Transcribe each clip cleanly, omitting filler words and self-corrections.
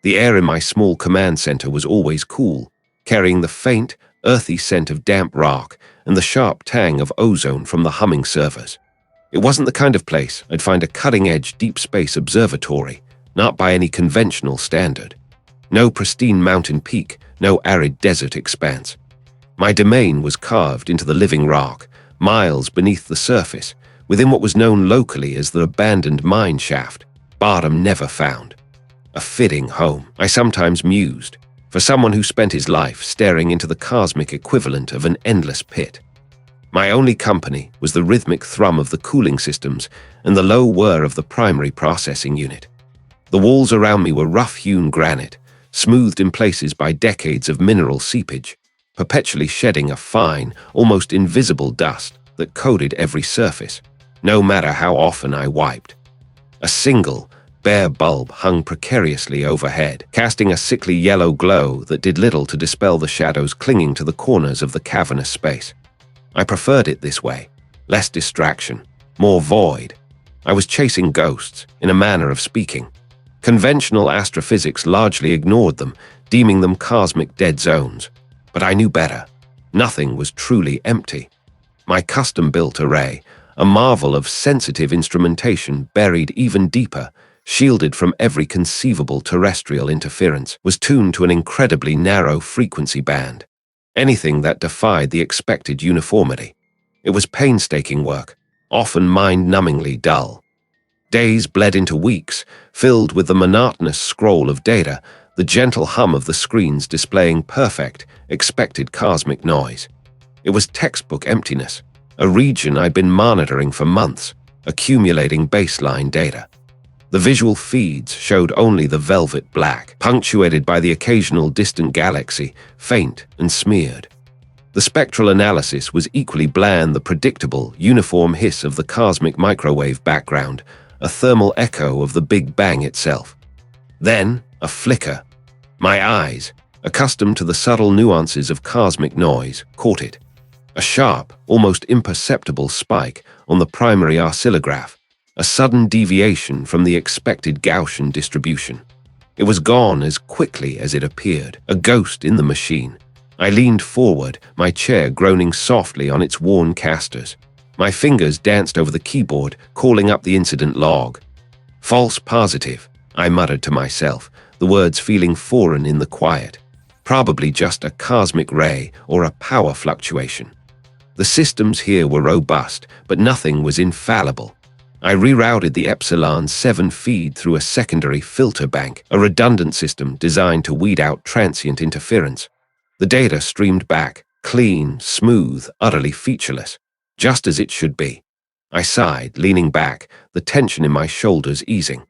The air in my small command center was always cool, carrying the faint, earthy scent of damp rock and the sharp tang of ozone from the humming servers. It wasn't the kind of place I'd find a cutting-edge deep space observatory, not by any conventional standard. No pristine mountain peak, no arid desert expanse. My domain was carved into the living rock, miles beneath the surface, within what was known locally as the abandoned mine shaft, bottom never found. A fitting home, I sometimes mused, for someone who spent his life staring into the cosmic equivalent of an endless pit. My only company was the rhythmic thrum of the cooling systems and the low whir of the primary processing unit. The walls around me were rough-hewn granite, smoothed in places by decades of mineral seepage, perpetually shedding a fine, almost invisible dust that coated every surface, no matter how often I wiped. A single, bare bulb hung precariously overhead, casting a sickly yellow glow that did little to dispel the shadows clinging to the corners of the cavernous space. I preferred it this way, less distraction, more void. I was chasing ghosts, in a manner of speaking. Conventional astrophysics largely ignored them, deeming them cosmic dead zones. But I knew better. Nothing was truly empty. My custom-built array, a marvel of sensitive instrumentation buried even deeper, shielded from every conceivable terrestrial interference, was tuned to an incredibly narrow frequency band. Anything that defied the expected uniformity. It was painstaking work, often mind-numbingly dull. Days bled into weeks, filled with the monotonous scroll of data, the gentle hum of the screens displaying perfect, expected cosmic noise. It was textbook emptiness, a region I'd been monitoring for months, accumulating baseline data. The visual feeds showed only the velvet black, punctuated by the occasional distant galaxy, faint and smeared. The spectral analysis was equally bland, the predictable, uniform hiss of the cosmic microwave background, a thermal echo of the Big Bang itself. Then, a flicker. My eyes, accustomed to the subtle nuances of cosmic noise, caught it. A sharp, almost imperceptible spike on the primary oscillograph, a sudden deviation from the expected Gaussian distribution. It was gone as quickly as it appeared, a ghost in the machine. I leaned forward, my chair groaning softly on its worn casters. My fingers danced over the keyboard, calling up the incident log. False positive, I muttered to myself, the words feeling foreign in the quiet. Probably just a cosmic ray or a power fluctuation. The systems here were robust, but nothing was infallible. I rerouted the Epsilon-7 feed through a secondary filter bank, a redundant system designed to weed out transient interference. The data streamed back, clean, smooth, utterly featureless, just as it should be. I sighed, leaning back, the tension in my shoulders easing.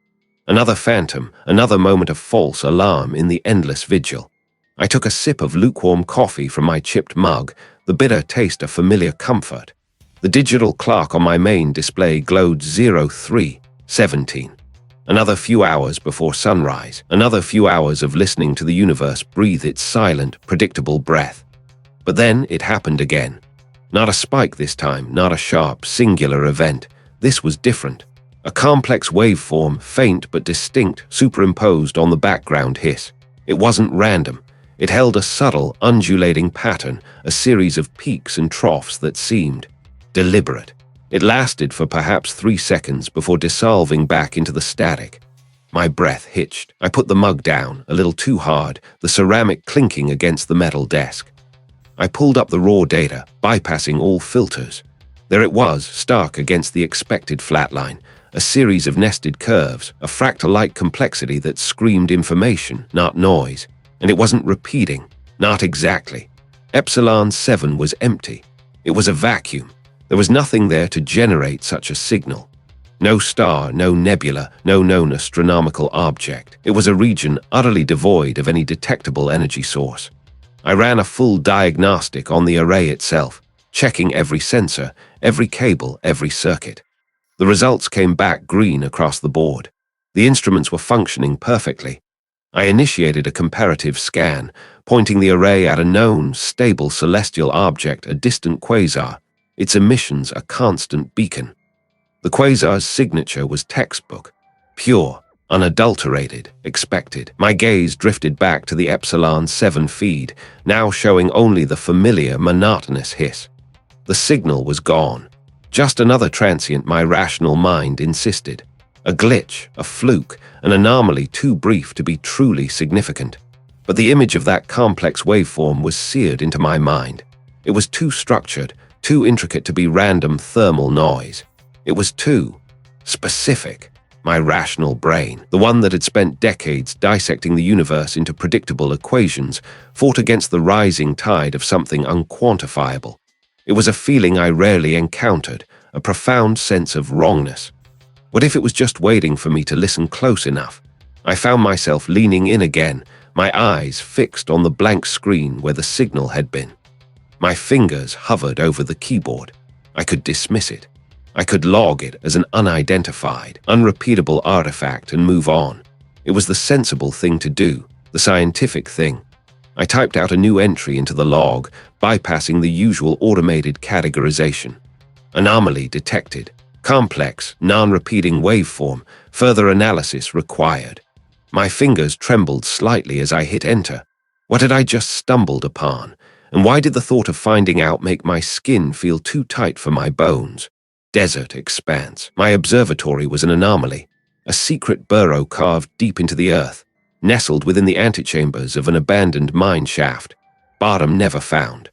Another phantom, another moment of false alarm in the endless vigil. I took a sip of lukewarm coffee from my chipped mug, the bitter taste a familiar comfort. The digital clock on my main display glowed 03:17. Another few hours before sunrise, another few hours of listening to the universe breathe its silent, predictable breath. But then it happened again. Not a spike this time, not a sharp, singular event. This was different. A complex waveform, faint but distinct, superimposed on the background hiss. It wasn't random. It held a subtle, undulating pattern, a series of peaks and troughs that seemed deliberate. It lasted for perhaps 3 seconds before dissolving back into the static. My breath hitched. I put the mug down, a little too hard, the ceramic clinking against the metal desk. I pulled up the raw data, bypassing all filters. There it was, stark against the expected flatline, a series of nested curves, a fractal-like complexity that screamed information, not noise. And it wasn't repeating, not exactly. Epsilon-7 was empty. It was a vacuum. There was nothing there to generate such a signal. No star, no nebula, no known astronomical object. It was a region utterly devoid of any detectable energy source. I ran a full diagnostic on the array itself, checking every sensor, every cable, every circuit. The results came back green across the board. The instruments were functioning perfectly. I initiated a comparative scan, pointing the array at a known, stable celestial object, a distant quasar, its emissions a constant beacon. The quasar's signature was textbook, pure, unadulterated, expected. My gaze drifted back to the Epsilon-7 feed, now showing only the familiar, monotonous hiss. The signal was gone. Just another transient, my rational mind insisted. A glitch, a fluke, an anomaly too brief to be truly significant. But the image of that complex waveform was seared into my mind. It was too structured, too intricate to be random thermal noise. It was too specific. My rational brain, the one that had spent decades dissecting the universe into predictable equations, fought against the rising tide of something unquantifiable. It was a feeling I rarely encountered, a profound sense of wrongness. What if it was just waiting for me to listen close enough? I found myself leaning in again, my eyes fixed on the blank screen where the signal had been. My fingers hovered over the keyboard. I could dismiss it. I could log it as an unidentified, unrepeatable artifact and move on. It was the sensible thing to do, the scientific thing. I typed out a new entry into the log, bypassing the usual automated categorization. Anomaly detected. Complex, non-repeating waveform. Further analysis required. My fingers trembled slightly as I hit enter. What had I just stumbled upon? And why did the thought of finding out make my skin feel too tight for my bones? Desert expanse. My observatory was an anomaly, a secret burrow carved deep into the earth, nestled within the antechambers of an abandoned mine shaft, bottom never found.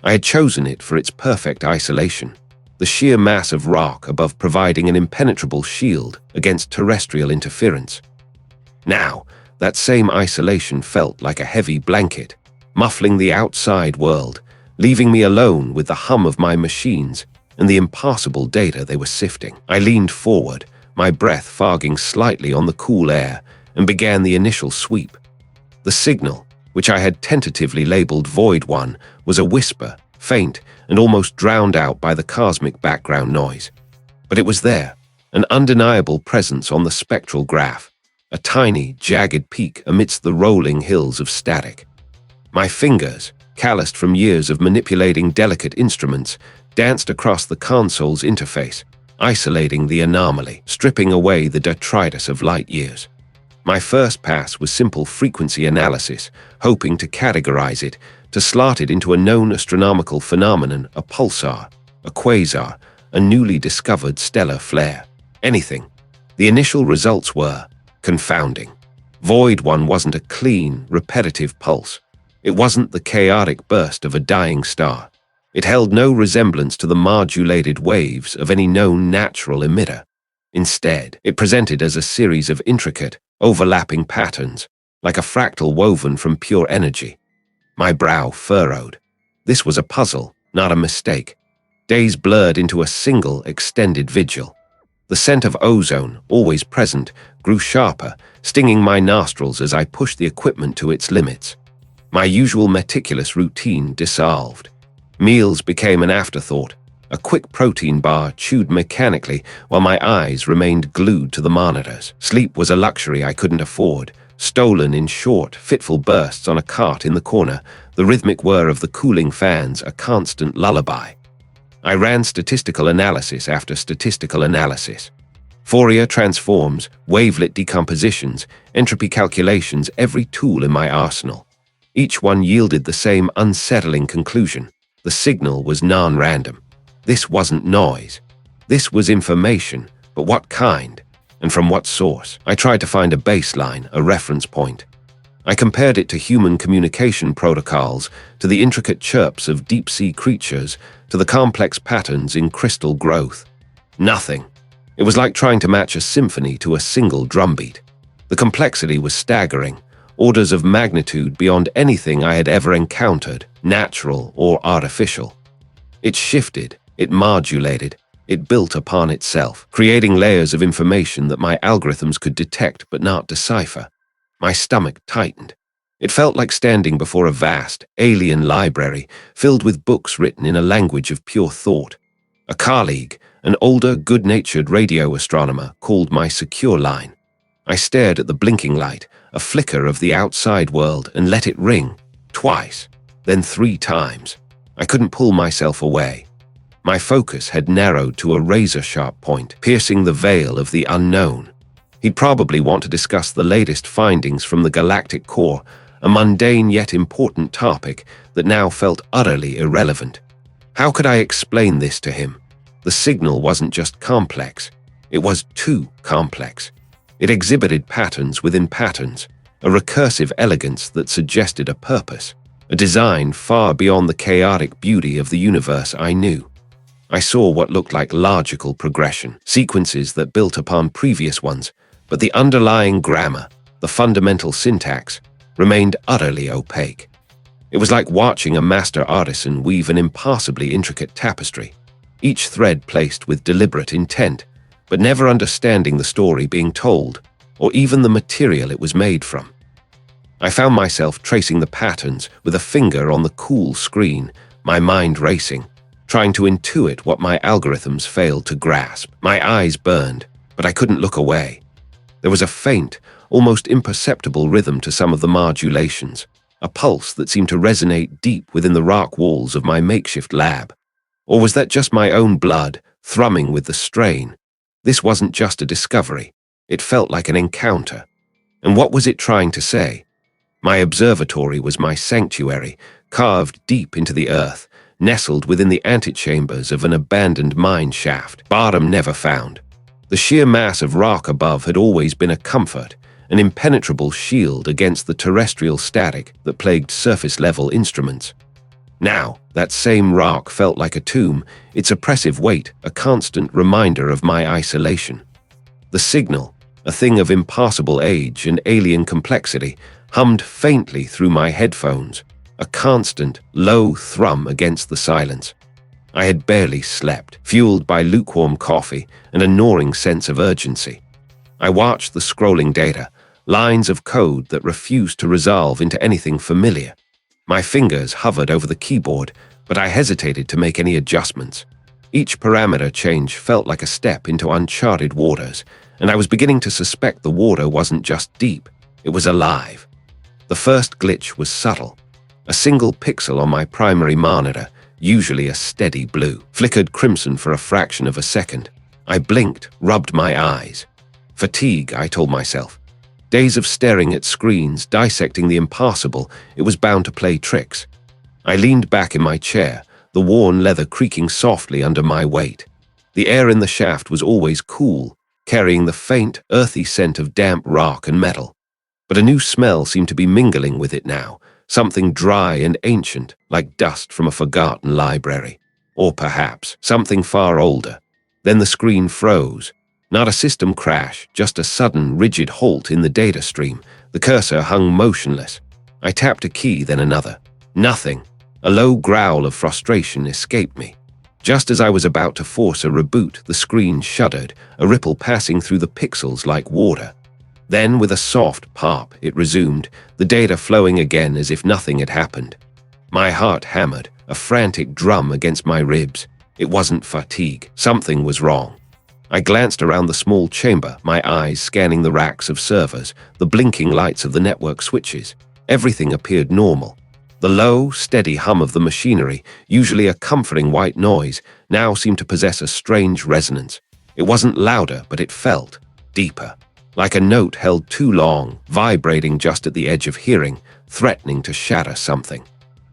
I had chosen it for its perfect isolation, the sheer mass of rock above providing an impenetrable shield against terrestrial interference. Now, that same isolation felt like a heavy blanket, muffling the outside world, leaving me alone with the hum of my machines and the impassable data they were sifting. I leaned forward, my breath fogging slightly on the cool air, and began the initial sweep. The signal, which I had tentatively labeled Void 1, was a whisper, faint and almost drowned out by the cosmic background noise. But it was there, an undeniable presence on the spectral graph, a tiny, jagged peak amidst the rolling hills of static. My fingers, calloused from years of manipulating delicate instruments, danced across the console's interface, isolating the anomaly, stripping away the detritus of light years. My first pass was simple frequency analysis, hoping to categorize it, to slot it into a known astronomical phenomenon, a pulsar, a quasar, a newly discovered stellar flare. Anything. The initial results were confounding. Void 1 wasn't a clean, repetitive pulse. It wasn't the chaotic burst of a dying star. It held no resemblance to the modulated waves of any known natural emitter. Instead, it presented as a series of intricate, overlapping patterns, like a fractal woven from pure energy. My brow furrowed. This was a puzzle, not a mistake. Days blurred into a single, extended vigil. The scent of ozone, always present, grew sharper, stinging my nostrils as I pushed the equipment to its limits. My usual meticulous routine dissolved. Meals became an afterthought, a quick protein bar chewed mechanically while my eyes remained glued to the monitors. Sleep was a luxury I couldn't afford, stolen in short, fitful bursts on a cart in the corner, the rhythmic whir of the cooling fans a constant lullaby. I ran statistical analysis after statistical analysis. Fourier transforms, wavelet decompositions, entropy calculations, every tool in my arsenal. Each one yielded the same unsettling conclusion. The signal was non-random. This wasn't noise. This was information, but what kind? And from what source? I tried to find a baseline, a reference point. I compared it to human communication protocols, to the intricate chirps of deep-sea creatures, to the complex patterns in crystal growth. Nothing. It was like trying to match a symphony to a single drumbeat. The complexity was staggering, orders of magnitude beyond anything I had ever encountered, natural or artificial. It shifted, it modulated, it built upon itself, creating layers of information that my algorithms could detect but not decipher. My stomach tightened. It felt like standing before a vast, alien library filled with books written in a language of pure thought. A colleague, an older, good-natured radio astronomer, called my secure line. I stared at the blinking light, a flicker of the outside world, and let it ring, twice, then 3 times. I couldn't pull myself away. My focus had narrowed to a razor-sharp point, piercing the veil of the unknown. He'd probably want to discuss the latest findings from the galactic core, a mundane yet important topic that now felt utterly irrelevant. How could I explain this to him? The signal wasn't just complex, it was too complex. It exhibited patterns within patterns, a recursive elegance that suggested a purpose, a design far beyond the chaotic beauty of the universe I knew. I saw what looked like logical progression, sequences that built upon previous ones, but the underlying grammar, the fundamental syntax, remained utterly opaque. It was like watching a master artisan weave an impossibly intricate tapestry, each thread placed with deliberate intent, but never understanding the story being told, or even the material it was made from. I found myself tracing the patterns with a finger on the cool screen, my mind racing, trying to intuit what my algorithms failed to grasp. My eyes burned, but I couldn't look away. There was a faint, almost imperceptible rhythm to some of the modulations, a pulse that seemed to resonate deep within the rock walls of my makeshift lab. Or was that just my own blood, thrumming with the strain? This wasn't just a discovery. It felt like an encounter. And what was it trying to say? My observatory was my sanctuary, carved deep into the earth, nestled within the antechambers of an abandoned mine shaft, bottom never found. The sheer mass of rock above had always been a comfort, an impenetrable shield against the terrestrial static that plagued surface-level instruments. Now, that same rock felt like a tomb, its oppressive weight a constant reminder of my isolation. The signal, a thing of impossible age and alien complexity, hummed faintly through my headphones, a constant, low thrum against the silence. I had barely slept, fueled by lukewarm coffee and a gnawing sense of urgency. I watched the scrolling data, lines of code that refused to resolve into anything familiar. My fingers hovered over the keyboard, but I hesitated to make any adjustments. Each parameter change felt like a step into uncharted waters, and I was beginning to suspect the water wasn't just deep, it was alive. The first glitch was subtle. A single pixel on my primary monitor, usually a steady blue, flickered crimson for a fraction of a second. I blinked, rubbed my eyes. Fatigue, I told myself. Days of staring at screens, dissecting the impossible, it was bound to play tricks. I leaned back in my chair, the worn leather creaking softly under my weight. The air in the shaft was always cool, carrying the faint, earthy scent of damp rock and metal. But a new smell seemed to be mingling with it now, something dry and ancient, like dust from a forgotten library. Or perhaps something far older. Then the screen froze. Not a system crash, just a sudden, rigid halt in the data stream. The cursor hung motionless. I tapped a key, then another. Nothing. A low growl of frustration escaped me. Just as I was about to force a reboot, the screen shuddered, a ripple passing through the pixels like water. Then, with a soft pop, it resumed, the data flowing again as if nothing had happened. My heart hammered, a frantic drum against my ribs. It wasn't fatigue. Something was wrong. I glanced around the small chamber, my eyes scanning the racks of servers, the blinking lights of the network switches. Everything appeared normal. The low, steady hum of the machinery, usually a comforting white noise, now seemed to possess a strange resonance. It wasn't louder, but it felt deeper. Like a note held too long, vibrating just at the edge of hearing, threatening to shatter something.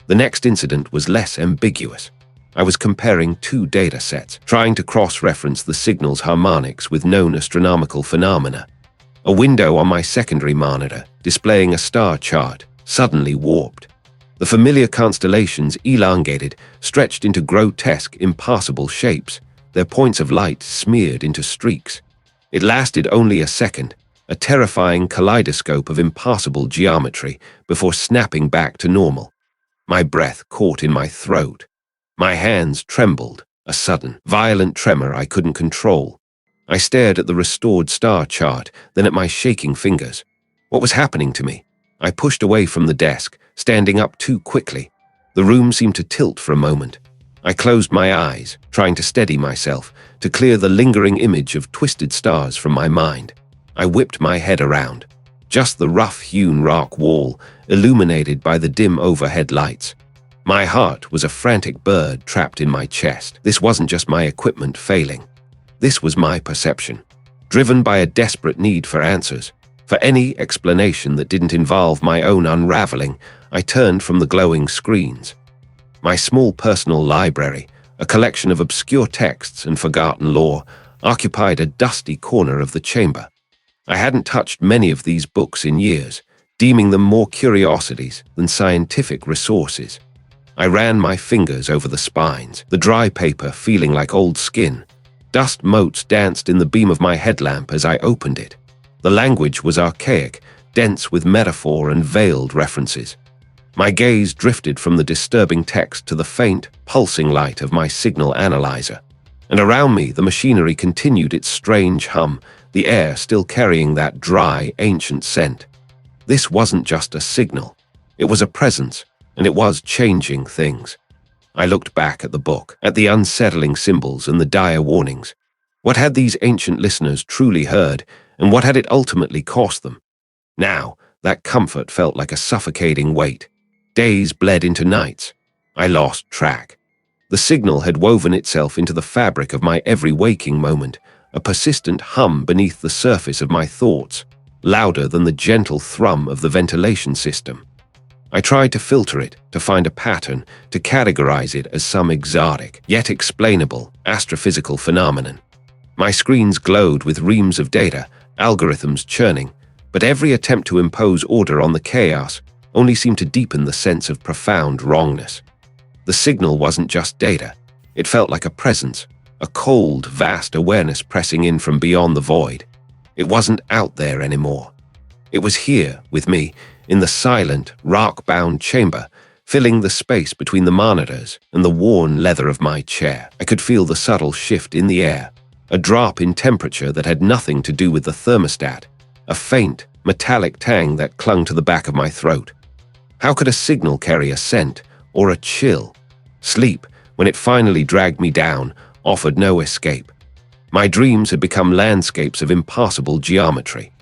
The next incident was less ambiguous. I was comparing two data sets, trying to cross-reference the signal's harmonics with known astronomical phenomena. A window on my secondary monitor, displaying a star chart, suddenly warped. The familiar constellations elongated, stretched into grotesque, impossible shapes, their points of light smeared into streaks. It lasted only a second, a terrifying kaleidoscope of impossible geometry, before snapping back to normal. My breath caught in my throat. My hands trembled, a sudden, violent tremor I couldn't control. I stared at the restored star chart, then at my shaking fingers. What was happening to me? I pushed away from the desk, standing up too quickly. The room seemed to tilt for a moment. I closed my eyes, trying to steady myself, to clear the lingering image of twisted stars from my mind. I whipped my head around. Just the rough-hewn rock wall, illuminated by the dim overhead lights. My heart was a frantic bird trapped in my chest. This wasn't just my equipment failing. This was my perception. driven by a desperate need for answers. For any explanation that didn't involve my own unraveling, I turned from the glowing screens. My small personal library, a collection of obscure texts and forgotten lore, occupied a dusty corner of the chamber. I hadn't touched many of these books in years, deeming them more curiosities than scientific resources. I ran my fingers over the spines, the dry paper feeling like old skin. Dust motes danced in the beam of my headlamp as I opened it. The language was archaic, dense with metaphor and veiled references. My gaze drifted from the disturbing text to the faint, pulsing light of my signal analyzer. And around me, the machinery continued its strange hum, the air still carrying that dry, ancient scent. This wasn't just a signal. It was a presence, and it was changing things. I looked back at the book, at the unsettling symbols and the dire warnings. What had these ancient listeners truly heard, and what had it ultimately cost them? Now, that comfort felt like a suffocating weight. Days bled into nights. I lost track. The signal had woven itself into the fabric of my every waking moment, a persistent hum beneath the surface of my thoughts, louder than the gentle thrum of the ventilation system. I tried to filter it, to find a pattern, to categorize it as some exotic, yet explainable, astrophysical phenomenon. My screens glowed with reams of data, algorithms churning, but every attempt to impose order on the chaos only seemed to deepen the sense of profound wrongness. The signal wasn't just data. It felt like a presence, a cold, vast awareness pressing in from beyond the void. It wasn't out there anymore. It was here, with me, in the silent, rock-bound chamber, filling the space between the monitors and the worn leather of my chair. I could feel the subtle shift in the air, a drop in temperature that had nothing to do with the thermostat, a faint, metallic tang that clung to the back of my throat. How could a signal carry a scent or a chill? Sleep, when it finally dragged me down, offered no escape. My dreams had become landscapes of impossible geometry.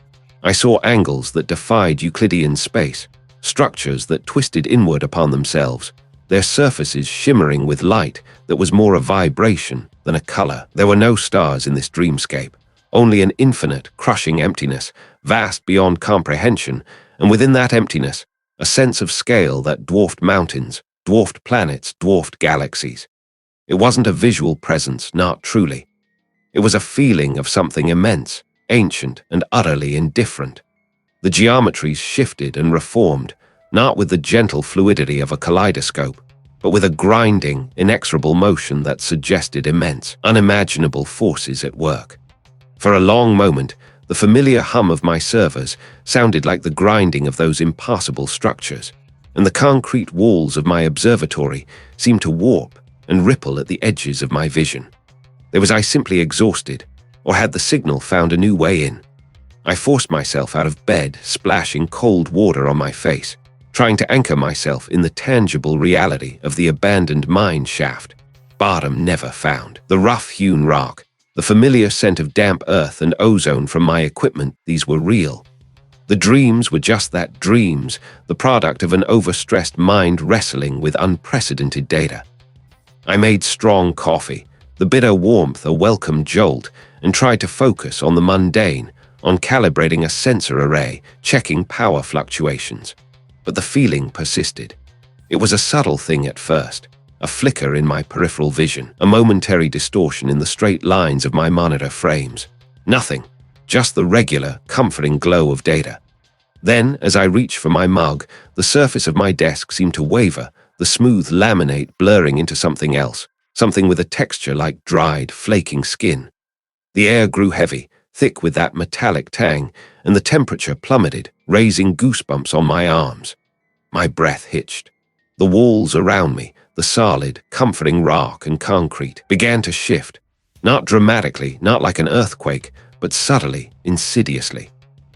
I saw angles that defied Euclidean space, structures that twisted inward upon themselves, their surfaces shimmering with light that was more a vibration than a color. There were no stars in this dreamscape, only an infinite, crushing emptiness, vast beyond comprehension, and within that emptiness, a sense of scale that dwarfed mountains, dwarfed planets, dwarfed galaxies. It wasn't a visual presence, not truly. It was a feeling of something immense, ancient and utterly indifferent. The geometries shifted and reformed, not with the gentle fluidity of a kaleidoscope, but with a grinding, inexorable motion that suggested immense, unimaginable forces at work. For a long moment, the familiar hum of my servers sounded like the grinding of those impassable structures, and the concrete walls of my observatory seemed to warp and ripple at the edges of my vision. Was I simply exhausted, or had the signal found a new way in? I forced myself out of bed, splashing cold water on my face, trying to anchor myself in the tangible reality of the abandoned mine shaft. Bottom never found. The rough-hewn rock, the familiar scent of damp earth and ozone from my equipment, these were real. The dreams were just that, dreams, the product of an overstressed mind wrestling with unprecedented data. I made strong coffee, the bitter warmth a welcome jolt, and tried to focus on the mundane, on calibrating a sensor array, checking power fluctuations. But the feeling persisted. It was a subtle thing at first, a flicker in my peripheral vision, a momentary distortion in the straight lines of my monitor frames. Nothing, just the regular, comforting glow of data. Then, as I reached for my mug, the surface of my desk seemed to waver, the smooth laminate blurring into something else, something with a texture like dried, flaking skin. The air grew heavy, thick with that metallic tang, and the temperature plummeted, raising goosebumps on my arms. My breath hitched. The walls around me, the solid, comforting rock and concrete, began to shift, not dramatically, not like an earthquake, but subtly, insidiously.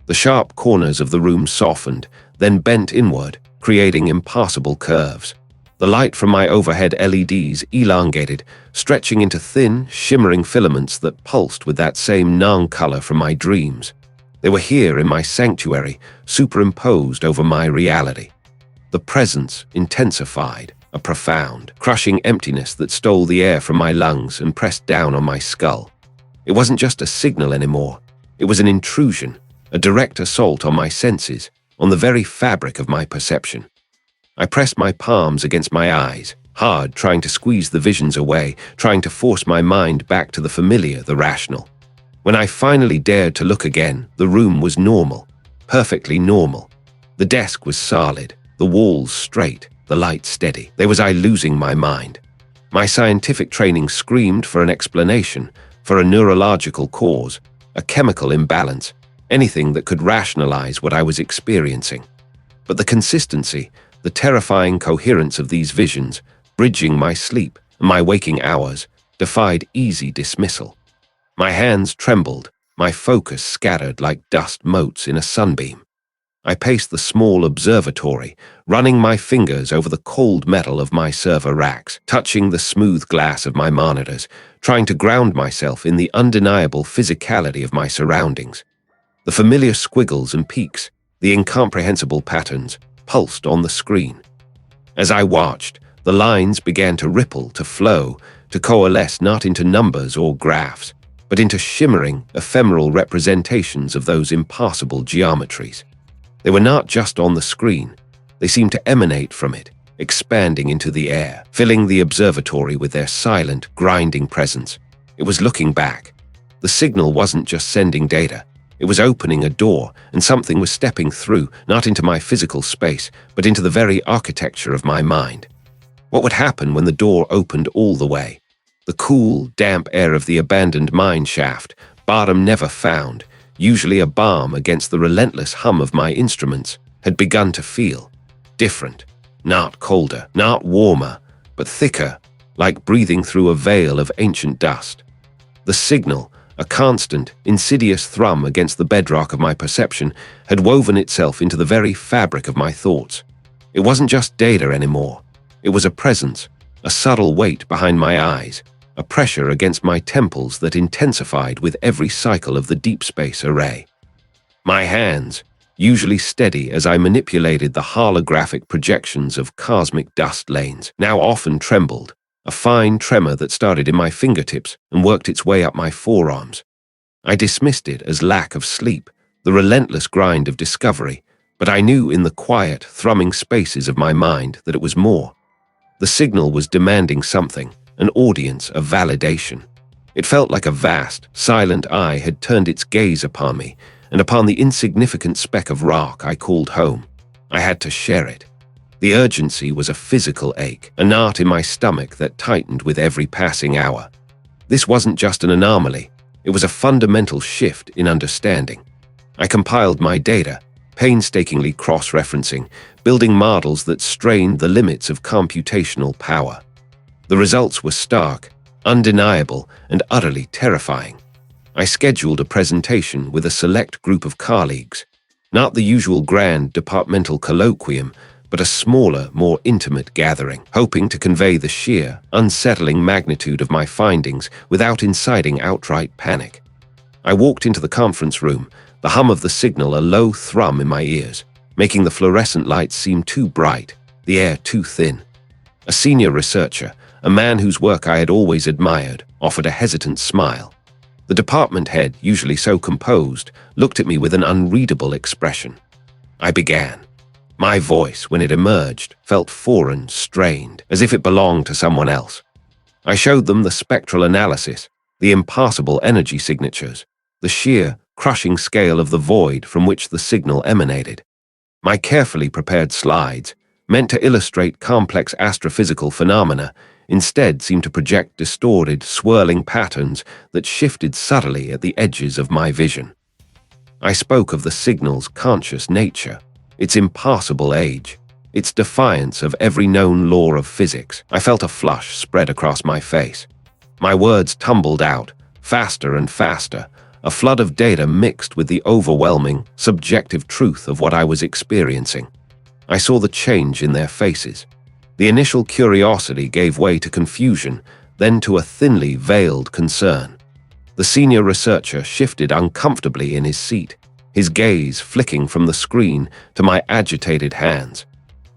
The sharp corners of the room softened, then bent inward, creating impassable curves. The light from my overhead LEDs elongated, stretching into thin, shimmering filaments that pulsed with that same neon color from my dreams. They were here in my sanctuary, superimposed over my reality. The presence intensified, a profound, crushing emptiness that stole the air from my lungs and pressed down on my skull. It wasn't just a signal anymore. It was an intrusion, a direct assault on my senses, on the very fabric of my perception. I pressed my palms against my eyes, hard, trying to squeeze the visions away, trying to force my mind back to the familiar, the rational. When I finally dared to look again, the room was normal, perfectly normal. The desk was solid, the walls straight, the light steady. Was I losing my mind? My scientific training screamed for an explanation, for a neurological cause, a chemical imbalance, anything that could rationalize what I was experiencing. But the consistency, the terrifying coherence of these visions, bridging my sleep and my waking hours, defied easy dismissal. My hands trembled, my focus scattered like dust motes in a sunbeam. I paced the small observatory, running my fingers over the cold metal of my server racks, touching the smooth glass of my monitors, trying to ground myself in the undeniable physicality of my surroundings. The familiar squiggles and peaks, the incomprehensible patterns, pulsed on the screen. As I watched, the lines began to ripple, to flow, to coalesce not into numbers or graphs, but into shimmering, ephemeral representations of those impassable geometries. They were not just on the screen. They seemed to emanate from it, expanding into the air, filling the observatory with their silent, grinding presence. It was looking back. The signal wasn't just sending data. It was opening a door, and something was stepping through, not into my physical space, but into the very architecture of my mind. What would happen when the door opened all the way? The cool, damp air of the abandoned mine shaft, bottom never found, usually a balm against the relentless hum of my instruments, had begun to feel different, not colder, not warmer, but thicker, like breathing through a veil of ancient dust. The signal, a constant, insidious thrum against the bedrock of my perception, had woven itself into the very fabric of my thoughts. It wasn't just data anymore. It was a presence, a subtle weight behind my eyes, a pressure against my temples that intensified with every cycle of the deep space array. My hands, usually steady as I manipulated the holographic projections of cosmic dust lanes, now often trembled, a fine tremor that started in my fingertips and worked its way up my forearms. I dismissed it as lack of sleep, the relentless grind of discovery, but I knew in the quiet, thrumming spaces of my mind that it was more. The signal was demanding something, an audience, a validation. It felt like a vast, silent eye had turned its gaze upon me, and upon the insignificant speck of rock I called home. I had to share it. The urgency was a physical ache, a knot in my stomach that tightened with every passing hour. This wasn't just an anomaly, it was a fundamental shift in understanding. I compiled my data, painstakingly cross-referencing, building models that strained the limits of computational power. The results were stark, undeniable, and utterly terrifying. I scheduled a presentation with a select group of colleagues, not the usual grand departmental colloquium, but a smaller, more intimate gathering, hoping to convey the sheer, unsettling magnitude of my findings without inciting outright panic. I walked into the conference room, the hum of the signal a low thrum in my ears, making the fluorescent lights seem too bright, the air too thin. A senior researcher, a man whose work I had always admired, offered a hesitant smile. The department head, usually so composed, looked at me with an unreadable expression. I began. My voice, when it emerged, felt foreign, strained, as if it belonged to someone else. I showed them the spectral analysis, the impassable energy signatures, the sheer, crushing scale of the void from which the signal emanated. My carefully prepared slides, meant to illustrate complex astrophysical phenomena, instead seemed to project distorted, swirling patterns that shifted subtly at the edges of my vision. I spoke of the signal's conscious nature, its impassable age, its defiance of every known law of physics. I felt a flush spread across my face. My words tumbled out, faster and faster, a flood of data mixed with the overwhelming, subjective truth of what I was experiencing. I saw the change in their faces. The initial curiosity gave way to confusion, then to a thinly veiled concern. The senior researcher shifted uncomfortably in his seat, his gaze flicking from the screen to my agitated hands.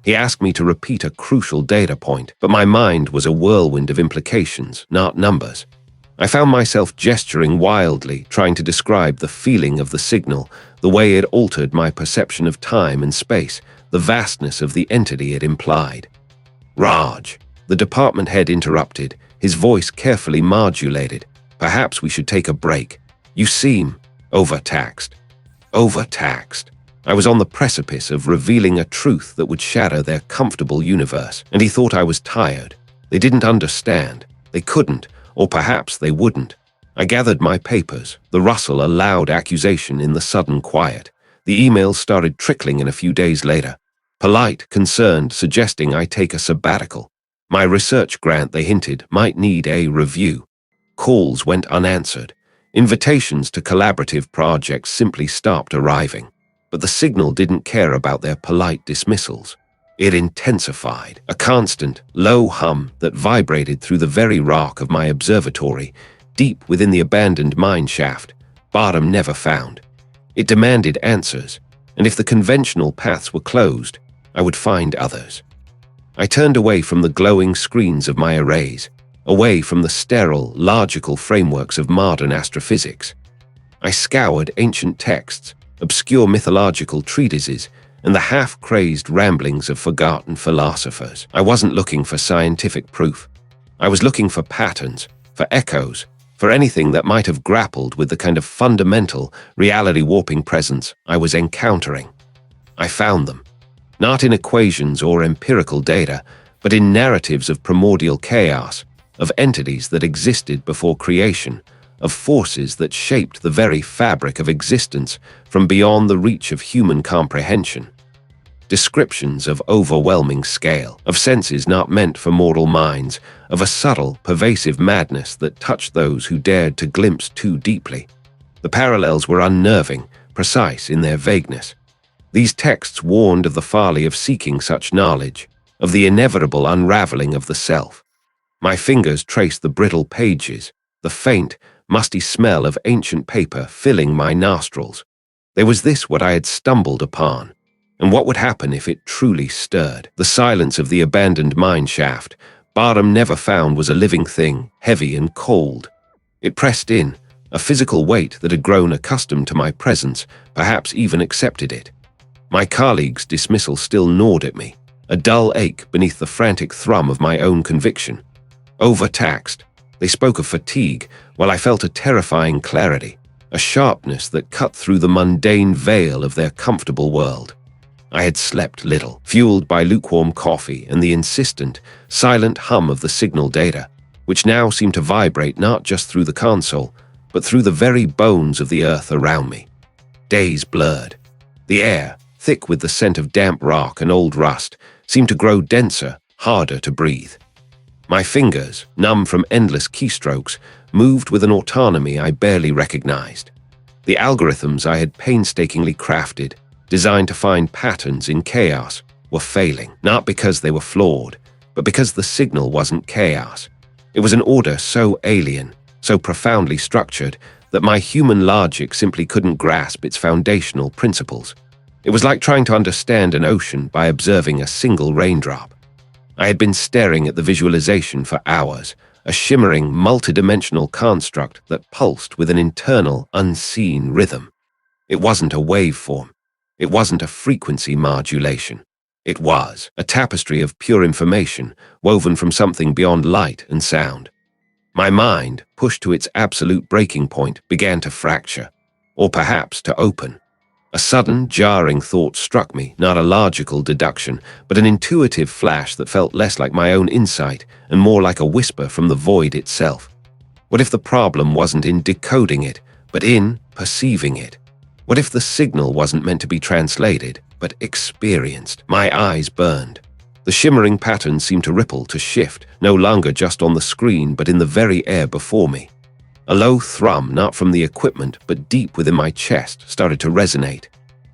He asked me to repeat a crucial data point, but my mind was a whirlwind of implications, not numbers. I found myself gesturing wildly, trying to describe the feeling of the signal, the way it altered my perception of time and space, the vastness of the entity it implied. "Raj," the department head interrupted, his voice carefully modulated. "Perhaps we should take a break. You seem overtaxed." Overtaxed. I was on the precipice of revealing a truth that would shatter their comfortable universe, and he thought I was tired. They didn't understand. They couldn't, or perhaps they wouldn't. I gathered my papers, the rustle a loud accusation in the sudden quiet. The emails started trickling in a few days later. Polite, concerned, suggesting I take a sabbatical. My research grant, they hinted, might need a review. Calls went unanswered. Invitations to collaborative projects simply stopped arriving. But the signal didn't care about their polite dismissals. It intensified, a constant, low hum that vibrated through the very rock of my observatory, deep within the abandoned mine shaft, bottom never found. It demanded answers, and if the conventional paths were closed, I would find others. I turned away from the glowing screens of my arrays, away from the sterile, logical frameworks of modern astrophysics. I scoured ancient texts, obscure mythological treatises, and the half-crazed ramblings of forgotten philosophers. I wasn't looking for scientific proof. I was looking for patterns, for echoes, for anything that might have grappled with the kind of fundamental, reality-warping presence I was encountering. I found them, not in equations or empirical data, but in narratives of primordial chaos, of entities that existed before creation, of forces that shaped the very fabric of existence from beyond the reach of human comprehension. Descriptions of overwhelming scale, of senses not meant for mortal minds, of a subtle, pervasive madness that touched those who dared to glimpse too deeply. The parallels were unnerving, precise in their vagueness. These texts warned of the folly of seeking such knowledge, of the inevitable unraveling of the self. My fingers traced the brittle pages, the faint, musty smell of ancient paper filling my nostrils. Was this what I had stumbled upon? And what would happen if it truly stirred? The silence of the abandoned mine shaft, bottom never found, was a living thing, heavy and cold. It pressed in, a physical weight that had grown accustomed to my presence, perhaps even accepted it. My colleagues' dismissal still gnawed at me, a dull ache beneath the frantic thrum of my own conviction. Overtaxed. They spoke of fatigue, while I felt a terrifying clarity, a sharpness that cut through the mundane veil of their comfortable world. I had slept little, fueled by lukewarm coffee and the insistent, silent hum of the signal data, which now seemed to vibrate not just through the console, but through the very bones of the earth around me. Days blurred. The air, thick with the scent of damp rock and old rust, seemed to grow denser, harder to breathe. My fingers, numb from endless keystrokes, moved with an autonomy I barely recognized. The algorithms I had painstakingly crafted, designed to find patterns in chaos, were failing, not because they were flawed, but because the signal wasn't chaos. It was an order so alien, so profoundly structured, that my human logic simply couldn't grasp its foundational principles. It was like trying to understand an ocean by observing a single raindrop. I had been staring at the visualization for hours, a shimmering, multidimensional construct that pulsed with an internal, unseen rhythm. It wasn't a waveform. It wasn't a frequency modulation. It was a tapestry of pure information, woven from something beyond light and sound. My mind, pushed to its absolute breaking point, began to fracture, or perhaps to open. A sudden, jarring thought struck me, not a logical deduction, but an intuitive flash that felt less like my own insight and more like a whisper from the void itself. What if the problem wasn't in decoding it, but in perceiving it? What if the signal wasn't meant to be translated, but experienced? My eyes burned. The shimmering pattern seemed to ripple, to shift, no longer just on the screen, but in the very air before me. A low thrum, not from the equipment, but deep within my chest, started to resonate.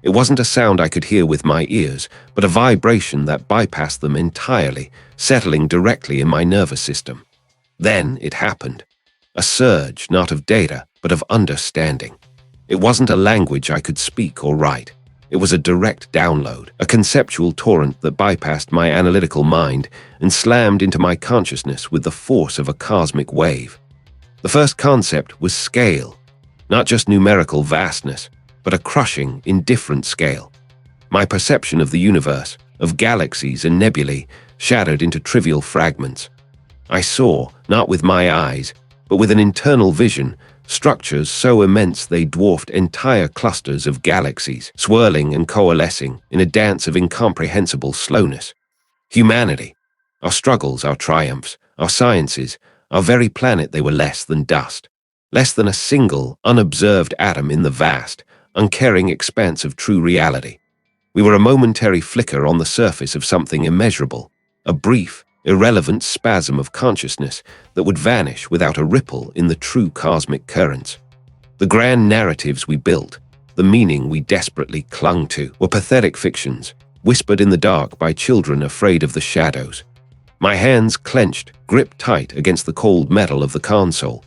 It wasn't a sound I could hear with my ears, but a vibration that bypassed them entirely, settling directly in my nervous system. Then it happened. A surge, not of data, but of understanding. It wasn't a language I could speak or write. It was a direct download, a conceptual torrent that bypassed my analytical mind and slammed into my consciousness with the force of a cosmic wave. The first concept was scale, not just numerical vastness, but a crushing, indifferent scale. My perception of the universe, of galaxies and nebulae, shattered into trivial fragments. I saw, not with my eyes, but with an internal vision, structures so immense they dwarfed entire clusters of galaxies, swirling and coalescing in a dance of incomprehensible slowness. Humanity, our struggles, our triumphs, our sciences, our very planet, they were less than dust, less than a single, unobserved atom in the vast, uncaring expanse of true reality. We were a momentary flicker on the surface of something immeasurable, a brief, irrelevant spasm of consciousness that would vanish without a ripple in the true cosmic currents. The grand narratives we built, the meaning we desperately clung to, were pathetic fictions, whispered in the dark by children afraid of the shadows. My hands clenched, gripped tight against the cold metal of the console.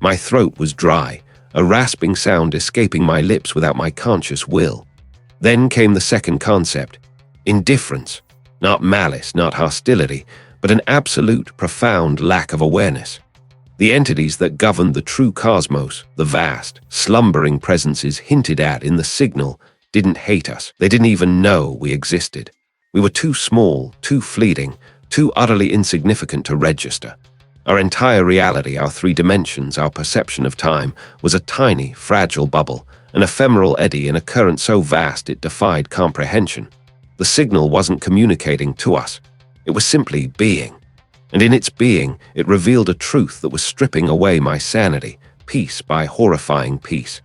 My throat was dry, a rasping sound escaping my lips without my conscious will. Then came the second concept, indifference, not malice, not hostility, but an absolute, profound lack of awareness. The entities that governed the true cosmos, the vast, slumbering presences hinted at in the signal, didn't hate us. They didn't even know we existed. We were too small, too fleeting, too utterly insignificant to register. Our entire reality, our three dimensions, our perception of time, was a tiny, fragile bubble, an ephemeral eddy in a current so vast it defied comprehension. The signal wasn't communicating to us. It was simply being. And in its being, it revealed a truth that was stripping away my sanity, piece by horrifying piece.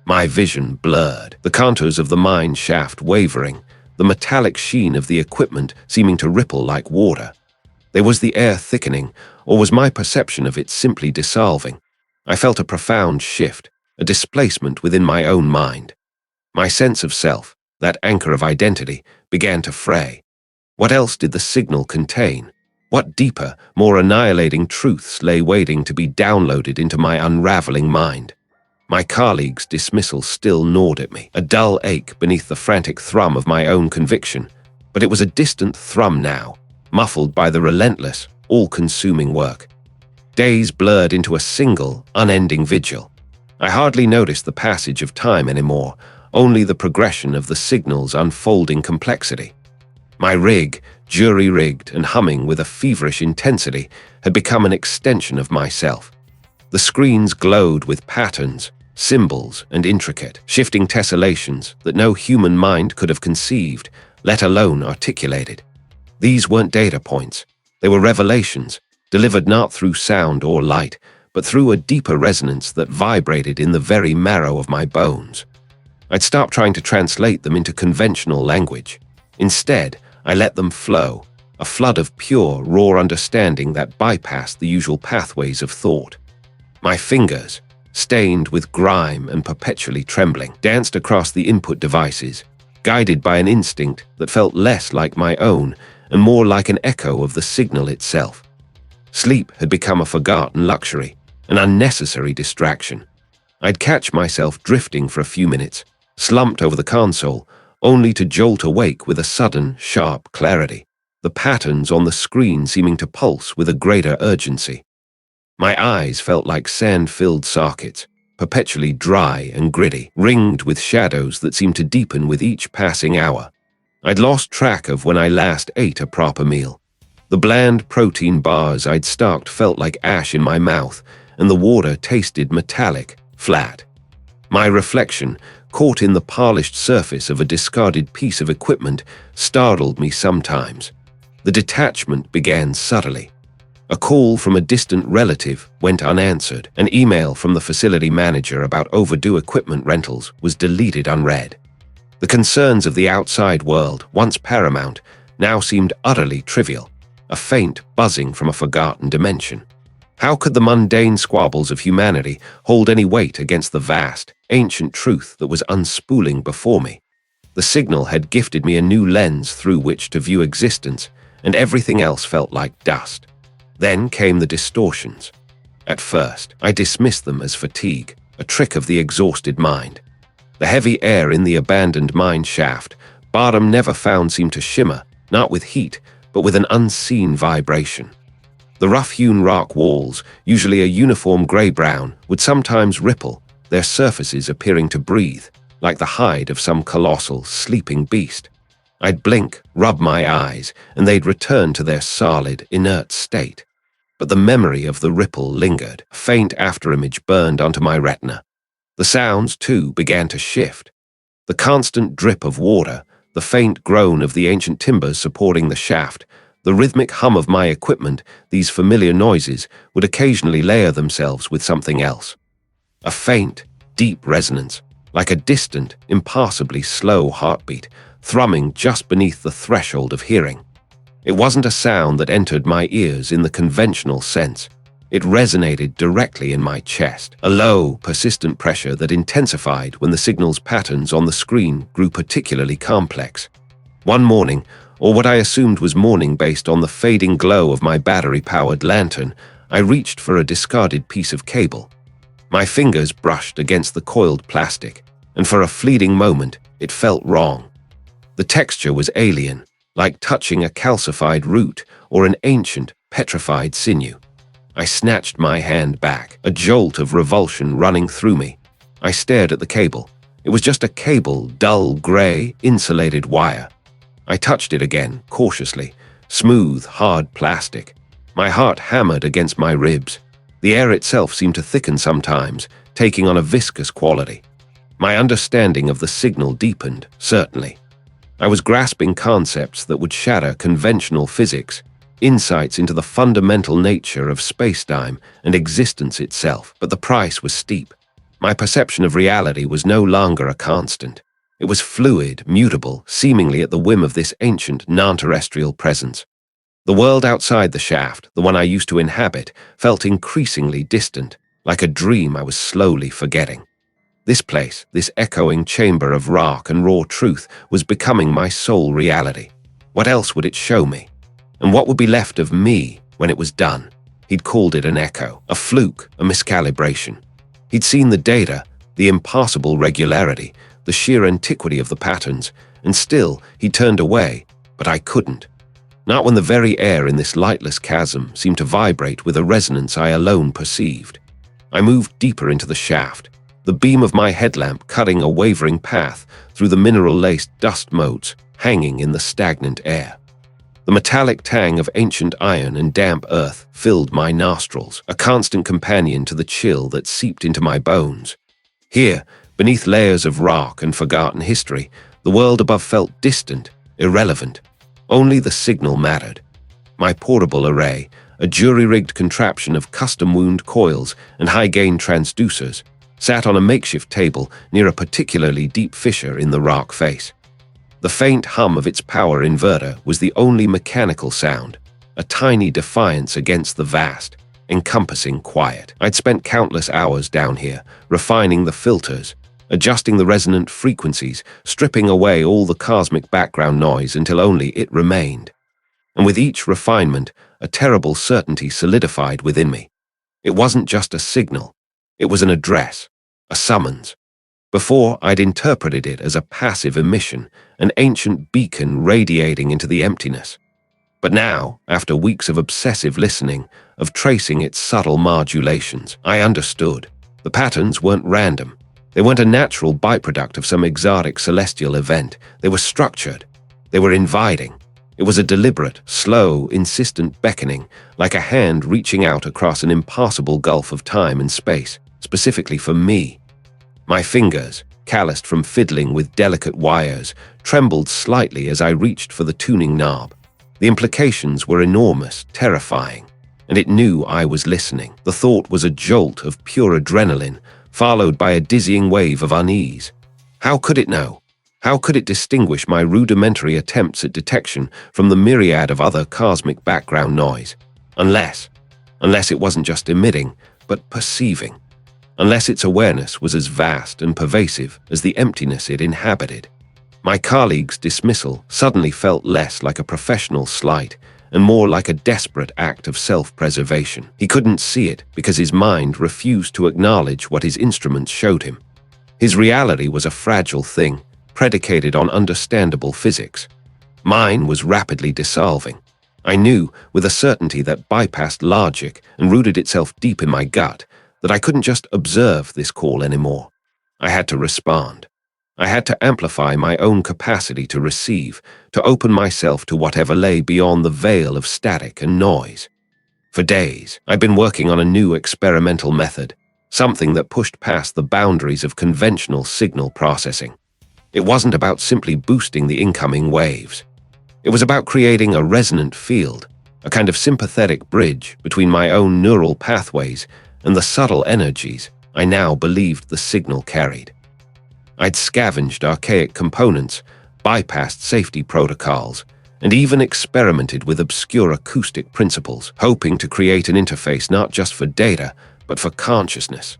My vision blurred, the contours of the mine shaft wavering, the metallic sheen of the equipment seeming to ripple like water. There was the air thickening, or was my perception of it simply dissolving? I felt a profound shift, a displacement within my own mind. My sense of self, that anchor of identity, began to fray. What else did the signal contain? What deeper, more annihilating truths lay waiting to be downloaded into my unraveling mind? My colleagues' dismissal still gnawed at me, a dull ache beneath the frantic thrum of my own conviction. But it was a distant thrum now, muffled by the relentless, all-consuming work. Days blurred into a single, unending vigil. I hardly noticed the passage of time anymore, only the progression of the signal's unfolding complexity. My rig, jury-rigged and humming with a feverish intensity, had become an extension of myself. The screens glowed with patterns, symbols, and intricate, shifting tessellations that no human mind could have conceived, let alone articulated. These weren't data points. They were revelations, delivered not through sound or light, but through a deeper resonance that vibrated in the very marrow of my bones. I'd stopped trying to translate them into conventional language. Instead, I let them flow, a flood of pure, raw understanding that bypassed the usual pathways of thought. My fingers, stained with grime and perpetually trembling, danced across the input devices, guided by an instinct that felt less like my own and more like an echo of the signal itself. Sleep had become a forgotten luxury, an unnecessary distraction. I'd catch myself drifting for a few minutes, slumped over the console, only to jolt awake with a sudden, sharp clarity, the patterns on the screen seeming to pulse with a greater urgency. My eyes felt like sand-filled sockets, perpetually dry and gritty, ringed with shadows that seemed to deepen with each passing hour. I'd lost track of when I last ate a proper meal. The bland protein bars I'd stalked felt like ash in my mouth, and the water tasted metallic, flat. My reflection, caught in the polished surface of a discarded piece of equipment, startled me sometimes. The detachment began subtly. A call from a distant relative went unanswered. An email from the facility manager about overdue equipment rentals was deleted unread. The concerns of the outside world, once paramount, now seemed utterly trivial, a faint buzzing from a forgotten dimension. How could the mundane squabbles of humanity hold any weight against the vast, ancient truth that was unspooling before me? The signal had gifted me a new lens through which to view existence, and everything else felt like dust. Then came the distortions. At first, I dismissed them as fatigue, a trick of the exhausted mind. The heavy air in the abandoned mine shaft, bottom never found, seemed to shimmer, not with heat, but with an unseen vibration. The rough-hewn rock walls, usually a uniform grey-brown, would sometimes ripple, their surfaces appearing to breathe, like the hide of some colossal, sleeping beast. I'd blink, rub my eyes, and they'd return to their solid, inert state. But the memory of the ripple lingered. A faint afterimage burned onto my retina. The sounds, too, began to shift. The constant drip of water, the faint groan of the ancient timbers supporting the shaft, the rhythmic hum of my equipment, these familiar noises, would occasionally layer themselves with something else. A faint, deep resonance, like a distant, impassably slow heartbeat, thrumming just beneath the threshold of hearing. It wasn't a sound that entered my ears in the conventional sense. It resonated directly in my chest, a low, persistent pressure that intensified when the signal's patterns on the screen grew particularly complex. One morning, or what I assumed was morning based on the fading glow of my battery-powered lantern, I reached for a discarded piece of cable. My fingers brushed against the coiled plastic, and for a fleeting moment, it felt wrong. The texture was alien, like touching a calcified root or an ancient, petrified sinew. I snatched my hand back, a jolt of revulsion running through me. I stared at the cable. It was just a cable, dull gray, insulated wire. I touched it again, cautiously. Smooth, hard plastic. My heart hammered against my ribs. The air itself seemed to thicken sometimes, taking on a viscous quality. My understanding of the signal deepened, certainly. I was grasping concepts that would shatter conventional physics, insights into the fundamental nature of spacetime and existence itself, but the price was steep. My perception of reality was no longer a constant. It was fluid, mutable, seemingly at the whim of this ancient, non-terrestrial presence. The world outside the shaft, the one I used to inhabit, felt increasingly distant, like a dream I was slowly forgetting. This place, this echoing chamber of rock and raw truth, was becoming my sole reality. What else would it show me? And what would be left of me when it was done? He'd called it an echo, a fluke, a miscalibration. He'd seen the data, the impossible regularity, the sheer antiquity of the patterns, and still he turned away, but I couldn't. Not when the very air in this lightless chasm seemed to vibrate with a resonance I alone perceived. I moved deeper into the shaft, the beam of my headlamp cutting a wavering path through the mineral-laced dust motes hanging in the stagnant air. The metallic tang of ancient iron and damp earth filled my nostrils, a constant companion to the chill that seeped into my bones. Here, beneath layers of rock and forgotten history, the world above felt distant, irrelevant. Only the signal mattered. My portable array, a jury-rigged contraption of custom-wound coils and high-gain transducers, sat on a makeshift table near a particularly deep fissure in the rock face. The faint hum of its power inverter was the only mechanical sound, a tiny defiance against the vast, encompassing quiet. I'd spent countless hours down here, refining the filters, adjusting the resonant frequencies, stripping away all the cosmic background noise until only it remained. And with each refinement, a terrible certainty solidified within me. It wasn't just a signal, it was an address, a summons. Before, I'd interpreted it as a passive emission, an ancient beacon radiating into the emptiness. But now, after weeks of obsessive listening, of tracing its subtle modulations, I understood. The patterns weren't random. They weren't a natural byproduct of some exotic celestial event. They were structured. They were inviting. It was a deliberate, slow, insistent beckoning, like a hand reaching out across an impassable gulf of time and space, specifically for me. My fingers, calloused from fiddling with delicate wires, trembled slightly as I reached for the tuning knob. The implications were enormous, terrifying, and it knew I was listening. The thought was a jolt of pure adrenaline, followed by a dizzying wave of unease. How could it know? How could it distinguish my rudimentary attempts at detection from the myriad of other cosmic background noise? Unless it wasn't just emitting, but perceiving. Unless its awareness was as vast and pervasive as the emptiness it inhabited. My colleague's dismissal suddenly felt less like a professional slight and more like a desperate act of self-preservation. He couldn't see it because his mind refused to acknowledge what his instruments showed him. His reality was a fragile thing, predicated on understandable physics. Mine was rapidly dissolving. I knew, with a certainty that bypassed logic and rooted itself deep in my gut, that I couldn't just observe this call anymore. I had to respond. I had to amplify my own capacity to receive, to open myself to whatever lay beyond the veil of static and noise. For days, I'd been working on a new experimental method, something that pushed past the boundaries of conventional signal processing. It wasn't about simply boosting the incoming waves. It was about creating a resonant field, a kind of sympathetic bridge between my own neural pathways and the subtle energies I now believed the signal carried. I'd scavenged archaic components, bypassed safety protocols, and even experimented with obscure acoustic principles, hoping to create an interface not just for data, but for consciousness.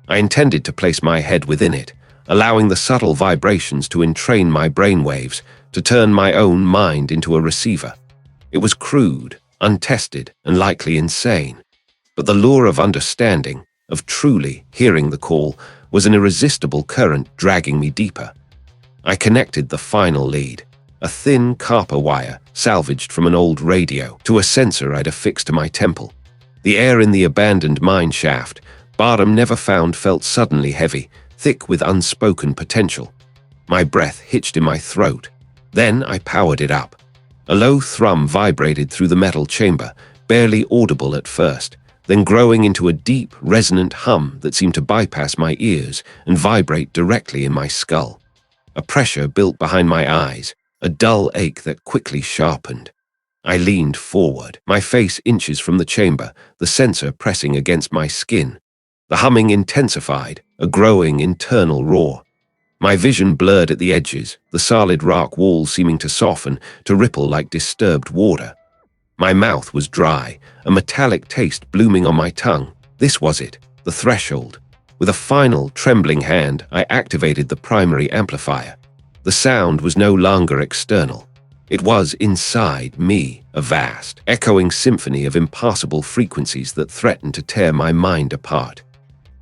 I intended to place my head within it, allowing the subtle vibrations to entrain my brainwaves, to turn my own mind into a receiver. It was crude, untested, and likely insane. But the lure of understanding, of truly hearing the call, was an irresistible current dragging me deeper. I connected the final lead, a thin copper wire salvaged from an old radio, to a sensor I'd affixed to my temple. The air in the abandoned mine shaft, Barham never found, felt suddenly heavy, thick with unspoken potential. My breath hitched in my throat. Then I powered it up. A low thrum vibrated through the metal chamber, barely audible at first, then growing into a deep, resonant hum that seemed to bypass my ears and vibrate directly in my skull. A pressure built behind my eyes, a dull ache that quickly sharpened. I leaned forward, my face inches from the chamber, the sensor pressing against my skin. The humming intensified, a growing internal roar. My vision blurred at the edges, the solid rock walls seeming to soften, to ripple like disturbed water. My mouth was dry, a metallic taste blooming on my tongue. This was it, the threshold. With a final, trembling hand, I activated the primary amplifier. The sound was no longer external. It was inside me, a vast, echoing symphony of impassable frequencies that threatened to tear my mind apart.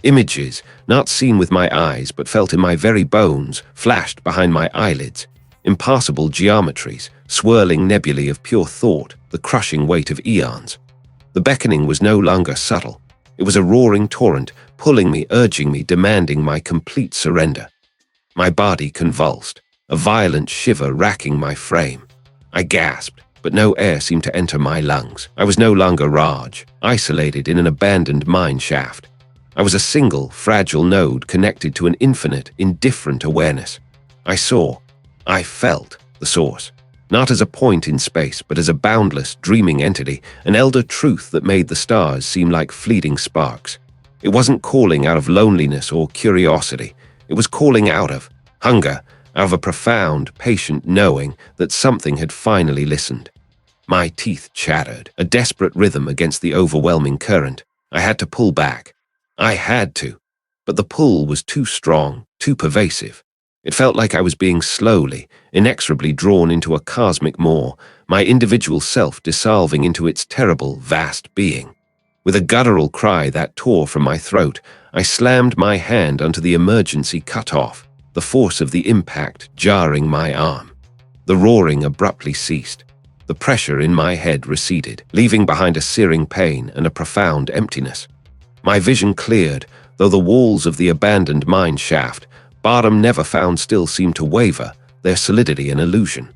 Images, not seen with my eyes but felt in my very bones, flashed behind my eyelids. Impassable geometries, swirling nebulae of pure thought, the crushing weight of eons. The beckoning was no longer subtle. It was a roaring torrent, pulling me, urging me, demanding my complete surrender. My body convulsed, a violent shiver racking my frame. I gasped, but no air seemed to enter my lungs. I was no longer Raj, isolated in an abandoned mine shaft. I was a single, fragile node connected to an infinite, indifferent awareness. I saw, I felt the source, not as a point in space, but as a boundless, dreaming entity, an elder truth that made the stars seem like fleeting sparks. It wasn't calling out of loneliness or curiosity. It was calling out of hunger, out of a profound, patient knowing that something had finally listened. My teeth chattered, a desperate rhythm against the overwhelming current. I had to pull back. I had to. But the pull was too strong, too pervasive. It felt like I was being slowly, inexorably drawn into a cosmic maw, my individual self dissolving into its terrible, vast being. With a guttural cry that tore from my throat, I slammed my hand onto the emergency cutoff, the force of the impact jarring my arm. The roaring abruptly ceased. The pressure in my head receded, leaving behind a searing pain and a profound emptiness. My vision cleared, though the walls of the abandoned mine shaft, Barham never found, still seemed to waver, their solidity an illusion.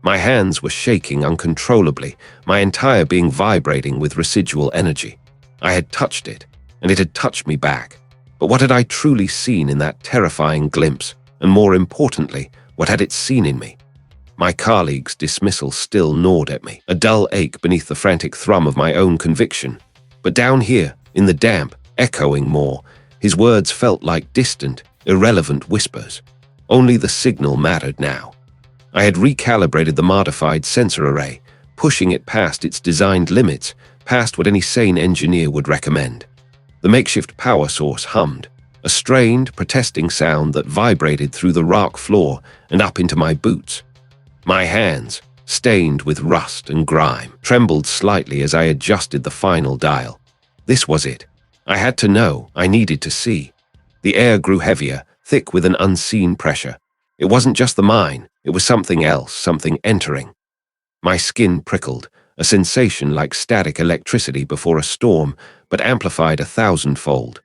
My hands were shaking uncontrollably, my entire being vibrating with residual energy. I had touched it, and it had touched me back. But what had I truly seen in that terrifying glimpse? And more importantly, what had it seen in me? My colleague's dismissal still gnawed at me, a dull ache beneath the frantic thrum of my own conviction. But down here, in the damp, echoing more, his words felt like distant, irrelevant whispers. Only the signal mattered now. I had recalibrated the modified sensor array, pushing it past its designed limits, past what any sane engineer would recommend. The makeshift power source hummed, a strained, protesting sound that vibrated through the rock floor and up into my boots. My hands, stained with rust and grime, trembled slightly as I adjusted the final dial. This was it. I had to know, I needed to see. The air grew heavier, thick with an unseen pressure. It wasn't just the mine, it was something else, something entering. My skin prickled, a sensation like static electricity before a storm, but amplified 1,000-fold.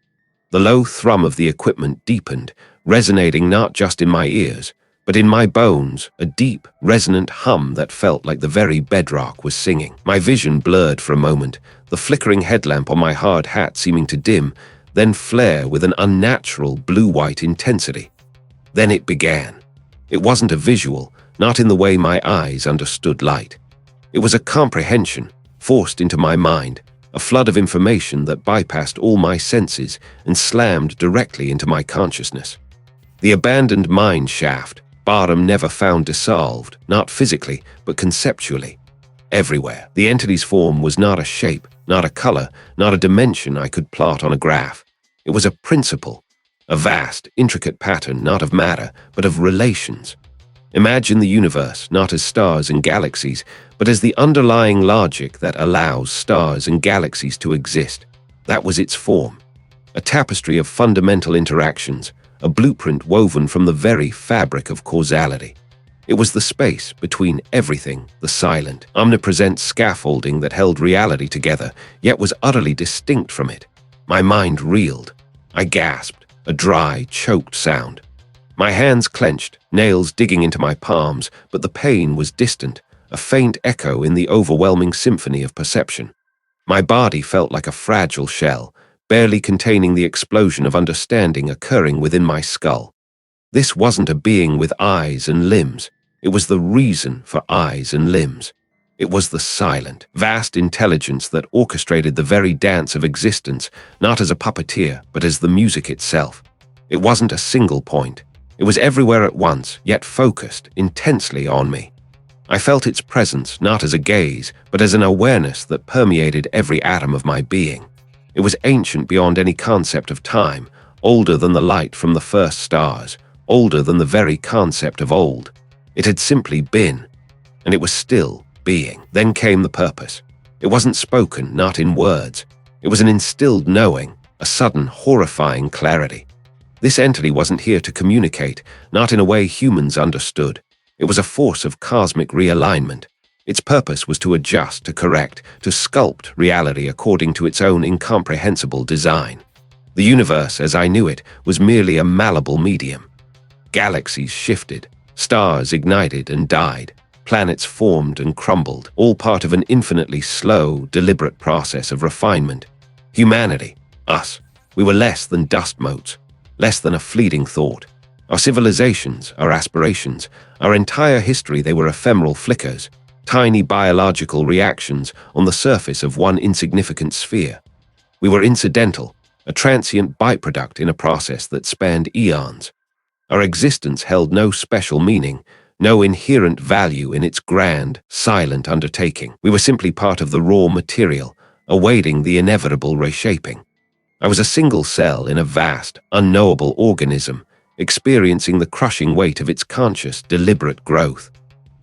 The low thrum of the equipment deepened, resonating not just in my ears, but in my bones, a deep, resonant hum that felt like the very bedrock was singing. My vision blurred for a moment, the flickering headlamp on my hard hat seeming to dim, then flare with an unnatural blue-white intensity. Then it began. It wasn't a visual, not in the way my eyes understood light. It was a comprehension, forced into my mind, a flood of information that bypassed all my senses and slammed directly into my consciousness. The abandoned mine shaft, Barham never found dissolved, not physically, but conceptually. Everywhere, the entity's form was not a shape, not a color, not a dimension I could plot on a graph. It was a principle, a vast, intricate pattern not of matter, but of relations. Imagine the universe not as stars and galaxies, but as the underlying logic that allows stars and galaxies to exist. That was its form. A tapestry of fundamental interactions, a blueprint woven from the very fabric of causality. It was the space between everything, the silent, omnipresent scaffolding that held reality together, yet was utterly distinct from it. My mind reeled. I gasped, a dry, choked sound. My hands clenched, nails digging into my palms, but the pain was distant, a faint echo in the overwhelming symphony of perception. My body felt like a fragile shell, barely containing the explosion of understanding occurring within my skull. This wasn't a being with eyes and limbs. It was the reason for eyes and limbs. It was the silent, vast intelligence that orchestrated the very dance of existence, not as a puppeteer, but as the music itself. It wasn't a single point. It was everywhere at once, yet focused intensely on me. I felt its presence not as a gaze, but as an awareness that permeated every atom of my being. It was ancient beyond any concept of time, older than the light from the first stars, older than the very concept of old. It had simply been, and it was still being. Then came the purpose. It wasn't spoken, not in words. It was an instilled knowing, a sudden, horrifying clarity. This entity wasn't here to communicate, not in a way humans understood. It was a force of cosmic realignment. Its purpose was to adjust, to correct, to sculpt reality according to its own incomprehensible design. The universe, as I knew it, was merely a malleable medium. Galaxies shifted, stars ignited and died, planets formed and crumbled, all part of an infinitely slow, deliberate process of refinement. Humanity, us, we were less than dust motes, less than a fleeting thought. Our civilizations, our aspirations, our entire history, they were ephemeral flickers, tiny biological reactions on the surface of one insignificant sphere. We were incidental, a transient byproduct in a process that spanned eons. Our existence held no special meaning, no inherent value in its grand, silent undertaking. We were simply part of the raw material, awaiting the inevitable reshaping. I was a single cell in a vast, unknowable organism, experiencing the crushing weight of its conscious, deliberate growth.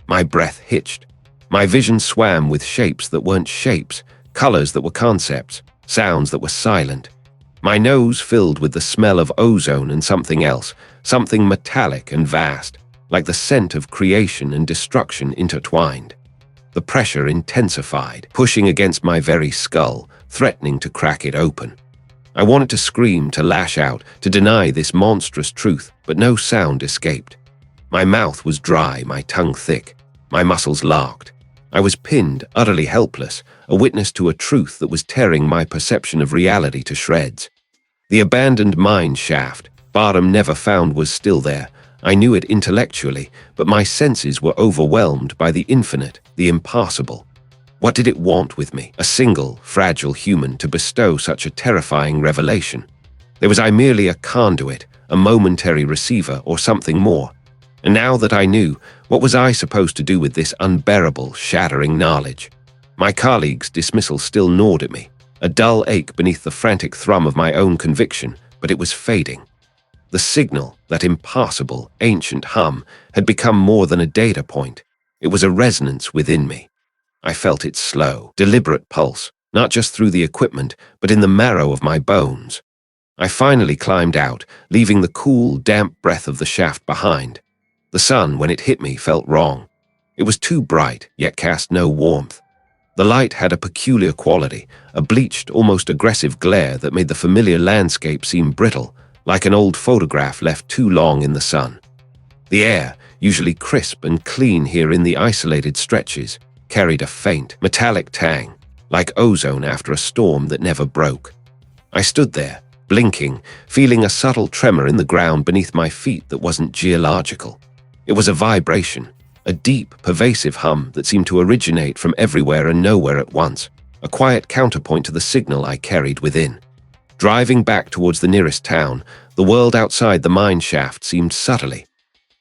My breath hitched. My vision swam with shapes that weren't shapes, colors that were concepts, sounds that were silent. My nose filled with the smell of ozone and something else, something metallic and vast, like the scent of creation and destruction intertwined. The pressure intensified, pushing against my very skull, threatening to crack it open. I wanted to scream, to lash out, to deny this monstrous truth, but no sound escaped. My mouth was dry, my tongue thick, my muscles locked. I was pinned, utterly helpless, a witness to a truth that was tearing my perception of reality to shreds. The abandoned mine shaft, Barham never found, was still there. I knew it intellectually, but my senses were overwhelmed by the infinite, the impossible. What did it want with me, a single, fragile human, to bestow such a terrifying revelation? Was I merely a conduit, a momentary receiver, or something more? And now that I knew, what was I supposed to do with this unbearable, shattering knowledge? My colleagues' dismissal still gnawed at me, a dull ache beneath the frantic thrum of my own conviction, but it was fading. The signal, that impossible, ancient hum, had become more than a data point. It was a resonance within me. I felt its slow, deliberate pulse, not just through the equipment, but in the marrow of my bones. I finally climbed out, leaving the cool, damp breath of the shaft behind. The sun, when it hit me, felt wrong. It was too bright, yet cast no warmth. The light had a peculiar quality, a bleached, almost aggressive glare that made the familiar landscape seem brittle, like an old photograph left too long in the sun. The air, usually crisp and clean here in the isolated stretches, carried a faint, metallic tang, like ozone after a storm that never broke. I stood there, blinking, feeling a subtle tremor in the ground beneath my feet that wasn't geological. It was a vibration, a deep, pervasive hum that seemed to originate from everywhere and nowhere at once, a quiet counterpoint to the signal I carried within. Driving back towards the nearest town, the world outside the mine shaft seemed subtly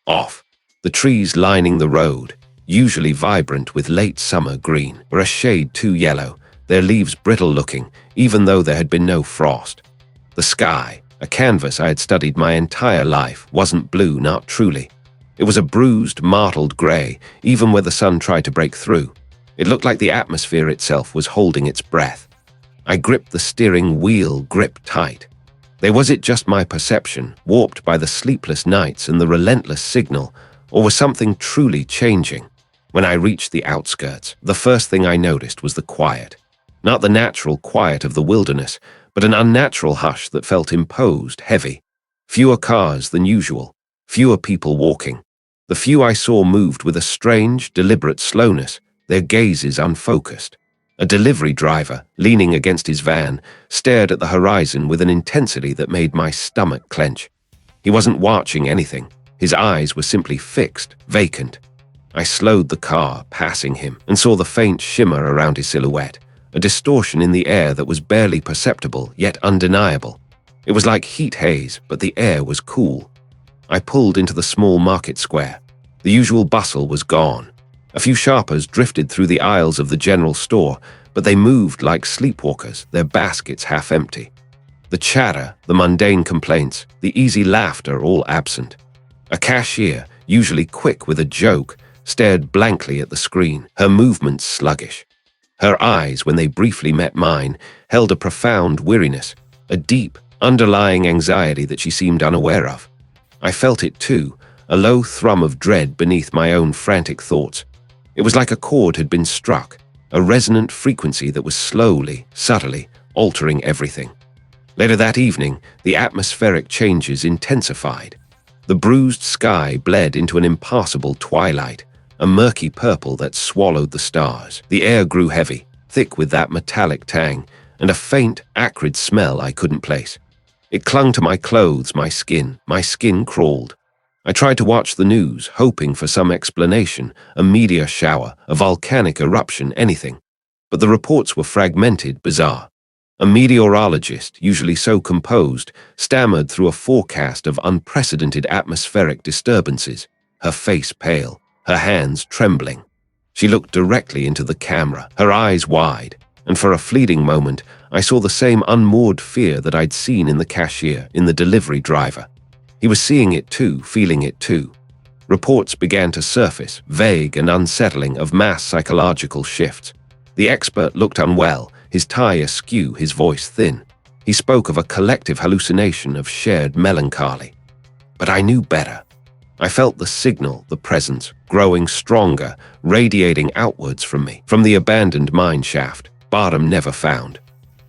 off. The trees lining the road, usually vibrant with late summer green, were a shade too yellow, their leaves brittle-looking, even though there had been no frost. The sky, a canvas I had studied my entire life, wasn't blue, not truly. It was a bruised, mottled grey, even where the sun tried to break through. It looked like the atmosphere itself was holding its breath. I gripped the steering wheel grip tight. Was it just my perception, warped by the sleepless nights and the relentless signal, or was something truly changing? When I reached the outskirts, the first thing I noticed was the quiet. Not the natural quiet of the wilderness, but an unnatural hush that felt imposed, heavy. Fewer cars than usual, fewer people walking. The few I saw moved with a strange, deliberate slowness, their gazes unfocused. A delivery driver, leaning against his van, stared at the horizon with an intensity that made my stomach clench. He wasn't watching anything. His eyes were simply fixed, vacant. I slowed the car, passing him, and saw the faint shimmer around his silhouette, a distortion in the air that was barely perceptible, yet undeniable. It was like heat haze, but the air was cool. I pulled into the small market square. The usual bustle was gone. A few shoppers drifted through the aisles of the general store, but they moved like sleepwalkers, their baskets half empty. The chatter, the mundane complaints, the easy laughter all absent. A cashier, usually quick with a joke, stared blankly at the screen, her movements sluggish. Her eyes, when they briefly met mine, held a profound weariness, a deep, underlying anxiety that she seemed unaware of. I felt it too, a low thrum of dread beneath my own frantic thoughts. It was like a chord had been struck, a resonant frequency that was slowly, subtly, altering everything. Later that evening, the atmospheric changes intensified. The bruised sky bled into an impassable twilight, a murky purple that swallowed the stars. The air grew heavy, thick with that metallic tang, and a faint, acrid smell I couldn't place. It clung to my clothes, my skin crawled. I tried to watch the news, hoping for some explanation, a meteor shower, a volcanic eruption, anything. But the reports were fragmented, bizarre. A meteorologist, usually so composed, stammered through a forecast of unprecedented atmospheric disturbances, her face pale, her hands trembling. She looked directly into the camera, her eyes wide, and for a fleeting moment, I saw the same unmoored fear that I'd seen in the cashier, in the delivery driver. He was seeing it too, feeling it too. Reports began to surface, vague and unsettling, of mass psychological shifts. The expert looked unwell, his tie askew, his voice thin. He spoke of a collective hallucination of shared melancholy. But I knew better. I felt the signal, the presence, growing stronger, radiating outwards from me, from the abandoned mine shaft, bottom never found.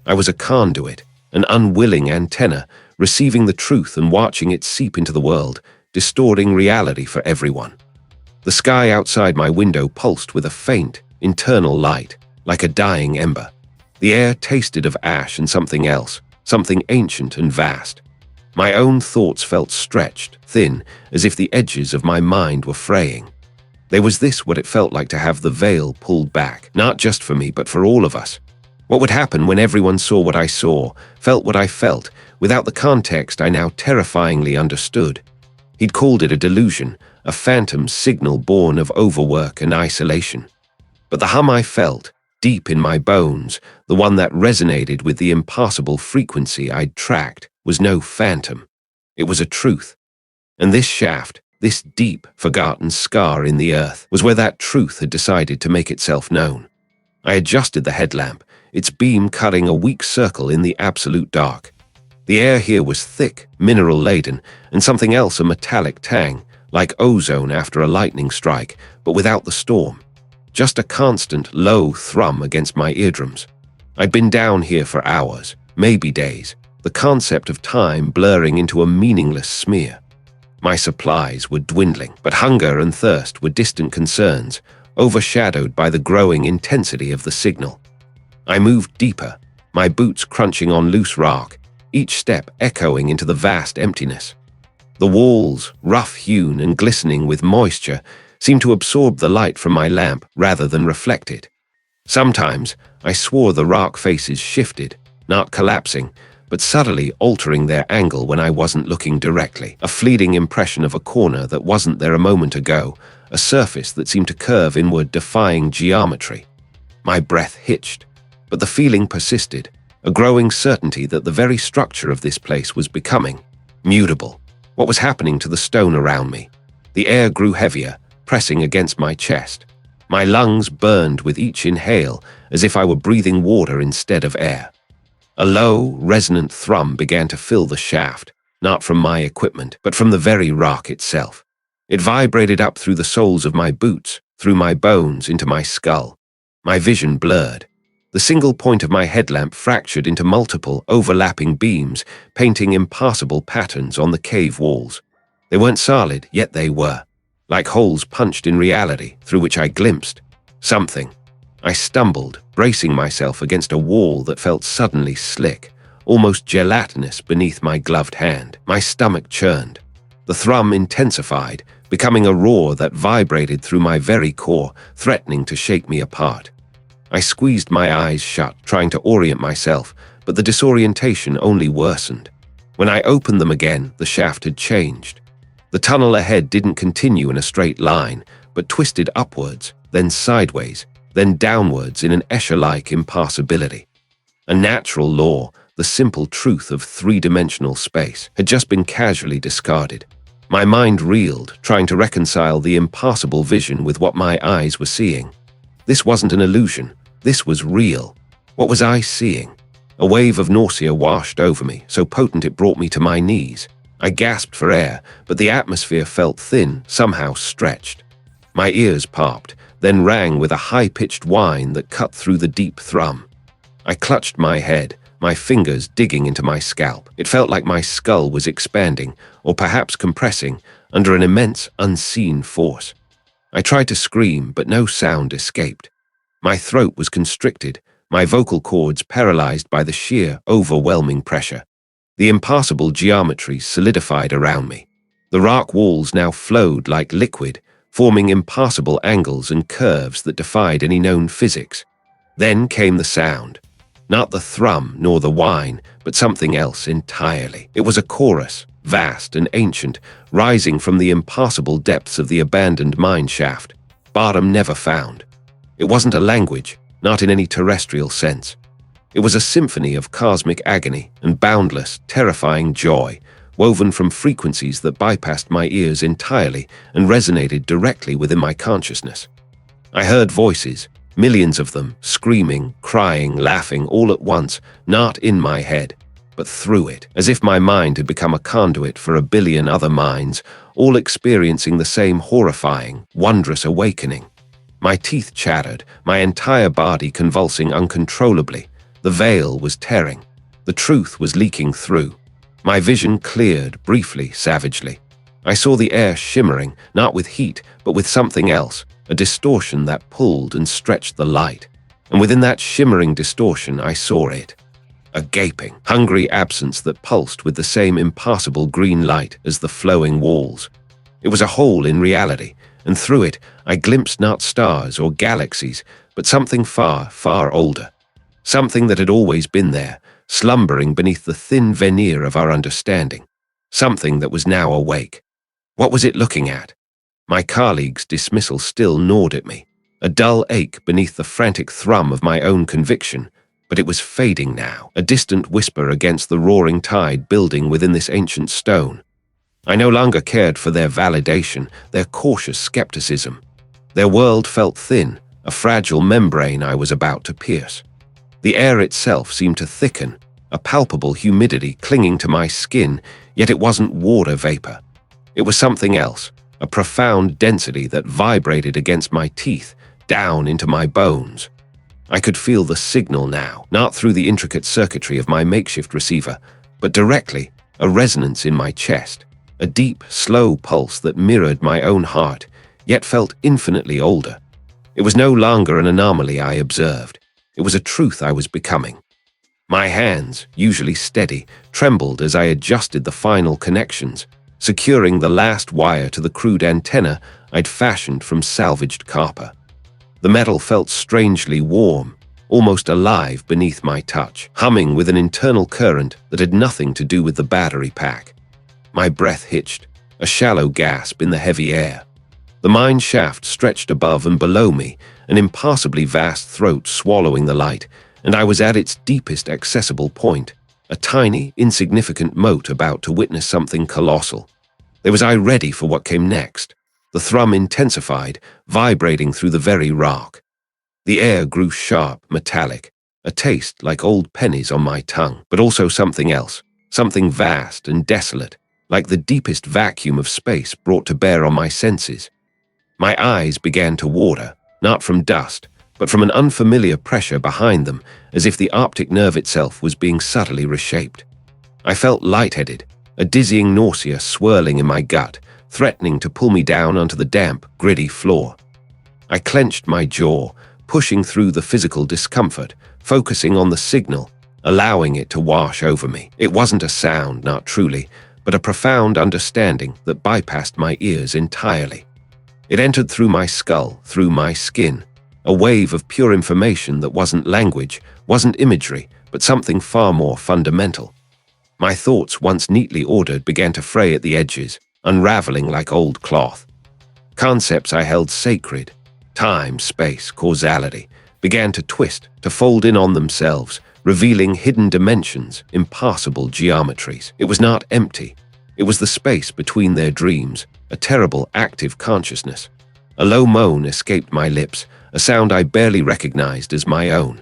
I was a conduit, an unwilling antenna, receiving the truth and watching it seep into the world, distorting reality for everyone. The sky outside my window pulsed with a faint, internal light, like a dying ember. The air tasted of ash and something else, something ancient and vast. My own thoughts felt stretched, thin, as if the edges of my mind were fraying. Was this what it felt like to have the veil pulled back, not just for me, but for all of us? What would happen when everyone saw what I saw, felt what I felt, without the context I now terrifyingly understood? He'd called it a delusion, a phantom signal born of overwork and isolation. But the hum I felt, deep in my bones, the one that resonated with the impassable frequency I'd tracked, was no phantom. It was a truth. And this shaft, this deep, forgotten scar in the earth, was where that truth had decided to make itself known. I adjusted the headlamp, its beam cutting a weak circle in the absolute dark. The air here was thick, mineral-laden, and something else, a metallic tang, like ozone after a lightning strike, but without the storm. just a constant, low thrum against my eardrums. I'd been down here for hours, maybe days, the concept of time blurring into a meaningless smear. My supplies were dwindling, but hunger and thirst were distant concerns, overshadowed by the growing intensity of the signal. I moved deeper, my boots crunching on loose rock, each step echoing into the vast emptiness. The walls, rough-hewn and glistening with moisture, seemed to absorb the light from my lamp rather than reflect it. Sometimes, I swore the rock faces shifted, not collapsing, but subtly altering their angle when I wasn't looking directly. A fleeting impression of a corner that wasn't there a moment ago, a surface that seemed to curve inward, defying geometry. My breath hitched, but the feeling persisted, a growing certainty that the very structure of this place was becoming mutable. What was happening to the stone around me? The air grew heavier, pressing against my chest. My lungs burned with each inhale, as if I were breathing water instead of air. A low, resonant thrum began to fill the shaft, not from my equipment, but from the very rock itself. It vibrated up through the soles of my boots, through my bones, into my skull. My vision blurred. The single point of my headlamp fractured into multiple, overlapping beams, painting impassable patterns on the cave walls. They weren't solid, yet they were, like holes punched in reality, through which I glimpsed something. I stumbled, bracing myself against a wall that felt suddenly slick, almost gelatinous beneath my gloved hand. My stomach churned. The thrum intensified, becoming a roar that vibrated through my very core, threatening to shake me apart. I squeezed my eyes shut, trying to orient myself, but the disorientation only worsened. When I opened them again, the shaft had changed. The tunnel ahead didn't continue in a straight line, but twisted upwards, then sideways, then downwards in an Escher-like impassability. A natural law, the simple truth of three-dimensional space, had just been casually discarded. My mind reeled, trying to reconcile the impassable vision with what my eyes were seeing. This wasn't an illusion. This was real. What was I seeing? A wave of nausea washed over me, so potent it brought me to my knees. I gasped for air, but the atmosphere felt thin, somehow stretched. My ears popped, then rang with a high-pitched whine that cut through the deep thrum. I clutched my head, my fingers digging into my scalp. It felt like my skull was expanding, or perhaps compressing, under an immense, unseen force. I tried to scream, but no sound escaped. My throat was constricted, my vocal cords paralyzed by the sheer, overwhelming pressure. The impassable geometry solidified around me. The rock walls now flowed like liquid, forming impassable angles and curves that defied any known physics. Then came the sound. Not the thrum nor the whine, but something else entirely. It was a chorus, vast and ancient, rising from the impassable depths of the abandoned mine shaft, bottom never found. It wasn't a language, not in any terrestrial sense. It was a symphony of cosmic agony and boundless, terrifying joy, woven from frequencies that bypassed my ears entirely and resonated directly within my consciousness. I heard voices, millions of them, screaming, crying, laughing, all at once, not in my head, but through it, as if my mind had become a conduit for a billion other minds, all experiencing the same horrifying, wondrous awakening. My teeth chattered, my entire body convulsing uncontrollably. The veil was tearing. The truth was leaking through. My vision cleared, briefly, savagely. I saw the air shimmering, not with heat, but with something else, a distortion that pulled and stretched the light. And within that shimmering distortion, I saw it. A gaping, hungry absence that pulsed with the same impassable green light as the flowing walls. It was a hole in reality, and through it, I glimpsed not stars or galaxies, but something far, far older. Something that had always been there, slumbering beneath the thin veneer of our understanding. Something that was now awake. What was it looking at? My colleague's dismissal still gnawed at me, a dull ache beneath the frantic thrum of my own conviction, but it was fading now, a distant whisper against the roaring tide building within this ancient stone. I no longer cared for their validation, their cautious skepticism. Their world felt thin, a fragile membrane I was about to pierce. The air itself seemed to thicken, a palpable humidity clinging to my skin, yet it wasn't water vapor. It was something else, a profound density that vibrated against my teeth, down into my bones. I could feel the signal now, not through the intricate circuitry of my makeshift receiver, but directly, a resonance in my chest, a deep, slow pulse that mirrored my own heart, yet felt infinitely older. It was no longer an anomaly I observed. It was a truth I was becoming. My hands, usually steady, trembled as I adjusted the final connections, securing the last wire to the crude antenna I'd fashioned from salvaged copper. The metal felt strangely warm, almost alive beneath my touch, humming with an internal current that had nothing to do with the battery pack. My breath hitched, a shallow gasp in the heavy air. The mine shaft stretched above and below me, an impassably vast throat swallowing the light, and I was at its deepest accessible point, a tiny, insignificant mote about to witness something colossal. Was I ready for what came next? The thrum intensified, vibrating through the very rock. The air grew sharp, metallic, a taste like old pennies on my tongue, but also something else, something vast and desolate, like the deepest vacuum of space brought to bear on my senses. My eyes began to water, not from dust, but from an unfamiliar pressure behind them, as if the optic nerve itself was being subtly reshaped. I felt lightheaded, a dizzying nausea swirling in my gut, threatening to pull me down onto the damp, gritty floor. I clenched my jaw, pushing through the physical discomfort, focusing on the signal, allowing it to wash over me. It wasn't a sound, not truly, but a profound understanding that bypassed my ears entirely. It entered through my skull, through my skin, a wave of pure information that wasn't language, wasn't imagery, but something far more fundamental. My thoughts, once neatly ordered, began to fray at the edges, unraveling like old cloth. Concepts I held sacred, time, space, causality, began to twist, to fold in on themselves, revealing hidden dimensions, impassable geometries. It was not empty. It was the space between their dreams, a terrible active consciousness. A low moan escaped my lips, a sound I barely recognized as my own.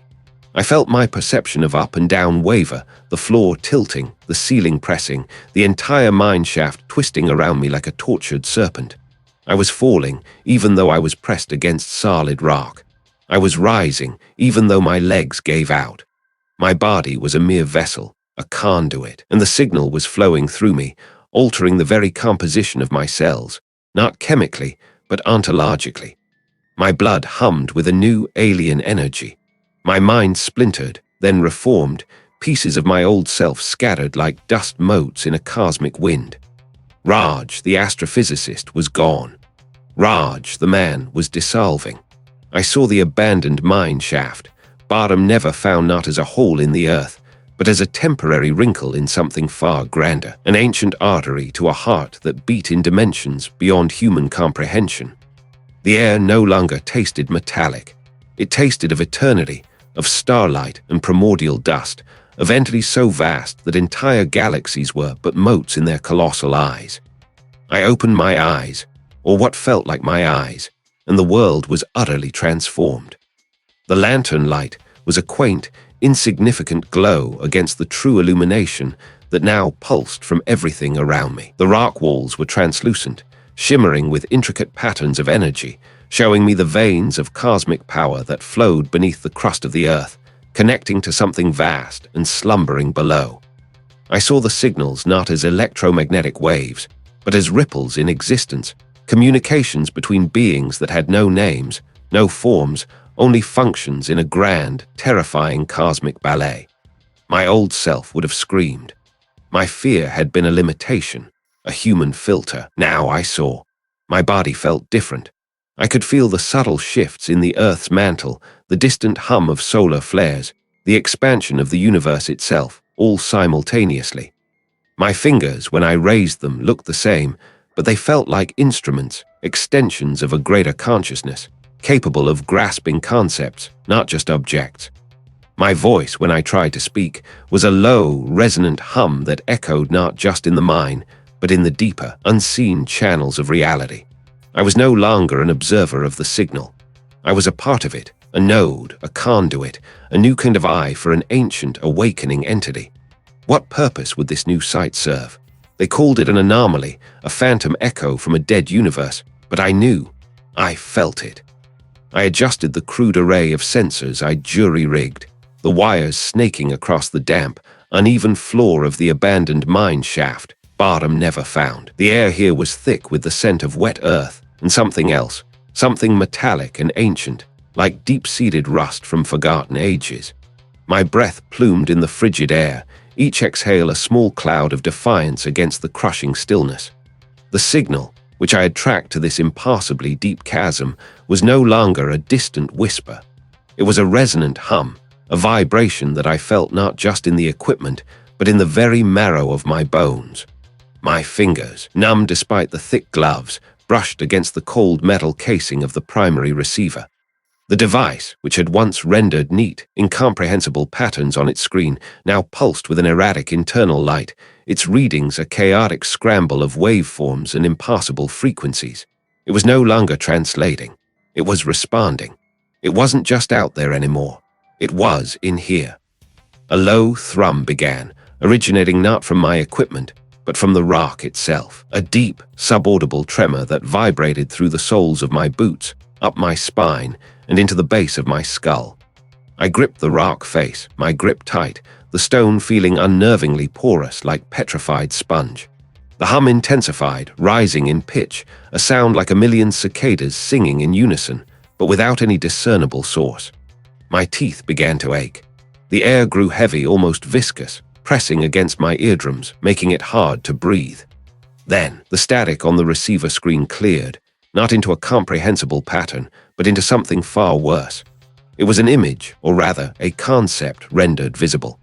I felt my perception of up and down waver, the floor tilting, the ceiling pressing, the entire mine shaft twisting around me like a tortured serpent. I was falling, even though I was pressed against solid rock. I was rising, even though my legs gave out. My body was a mere vessel, a conduit, and the signal was flowing through me, altering the very composition of my cells, not chemically, but ontologically. My blood hummed with a new alien energy. My mind splintered, then reformed, pieces of my old self scattered like dust motes in a cosmic wind. Raj, the astrophysicist, was gone. Raj, the man, was dissolving. I saw the abandoned mine shaft, bottom never found not as a hole in the earth, but as a temporary wrinkle in something far grander, an ancient artery to a heart that beat in dimensions beyond human comprehension. The air no longer tasted metallic. It tasted of eternity, of starlight and primordial dust, of entities so vast that entire galaxies were but motes in their colossal eyes. I opened my eyes, or what felt like my eyes, and the world was utterly transformed. The lantern light was a quaint, insignificant glow against the true illumination that now pulsed from everything around me. The rock walls were translucent, shimmering with intricate patterns of energy, showing me the veins of cosmic power that flowed beneath the crust of the earth, connecting to something vast and slumbering below. I saw the signals not as electromagnetic waves, but as ripples in existence, communications between beings that had no names, no forms, only functions in a grand, terrifying cosmic ballet. My old self would have screamed. My fear had been a limitation, a human filter. Now I saw. My body felt different. I could feel the subtle shifts in the Earth's mantle, the distant hum of solar flares, the expansion of the universe itself, all simultaneously. My fingers, when I raised them, looked the same, but they felt like instruments, extensions of a greater consciousness, capable of grasping concepts, not just objects. My voice, when I tried to speak, was a low, resonant hum that echoed not just in the mine, but in the deeper, unseen channels of reality. I was no longer an observer of the signal. I was a part of it, a node, a conduit, a new kind of eye for an ancient, awakening entity. What purpose would this new sight serve? They called it an anomaly, a phantom echo from a dead universe, but I knew. I felt it. I adjusted the crude array of sensors I'd jury-rigged, the wires snaking across the damp, uneven floor of the abandoned mine shaft Barham never found. The air here was thick with the scent of wet earth and something else, something metallic and ancient, like deep-seated rust from forgotten ages. My breath plumed in the frigid air, each exhale a small cloud of defiance against the crushing stillness. The signal, which I had tracked to this impassably deep chasm, was no longer a distant whisper. It was a resonant hum, a vibration that I felt not just in the equipment, but in the very marrow of my bones. My fingers, numb despite the thick gloves, brushed against the cold metal casing of the primary receiver. The device, which had once rendered neat, incomprehensible patterns on its screen, now pulsed with an erratic internal light, its readings a chaotic scramble of waveforms and impassable frequencies. It was no longer translating. It was responding. It wasn't just out there anymore. It was in here. A low thrum began, originating not from my equipment, but from the rock itself. A deep, subaudible tremor that vibrated through the soles of my boots, up my spine, and into the base of my skull. I gripped the rock face, my grip tight, the stone feeling unnervingly porous like petrified sponge. The hum intensified, rising in pitch, a sound like a million cicadas singing in unison, but without any discernible source. My teeth began to ache. The air grew heavy, almost viscous, pressing against my eardrums, making it hard to breathe. Then, the static on the receiver screen cleared, not into a comprehensible pattern, but into something far worse. It was an image, or rather, a concept rendered visible.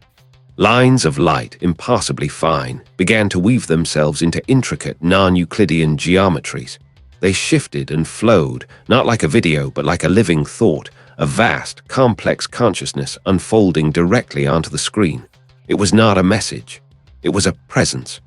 Lines of light, impassably fine, began to weave themselves into intricate, non-Euclidean geometries. They shifted and flowed, not like a video, but like a living thought, a vast, complex consciousness unfolding directly onto the screen. It was not a message. It was a presence.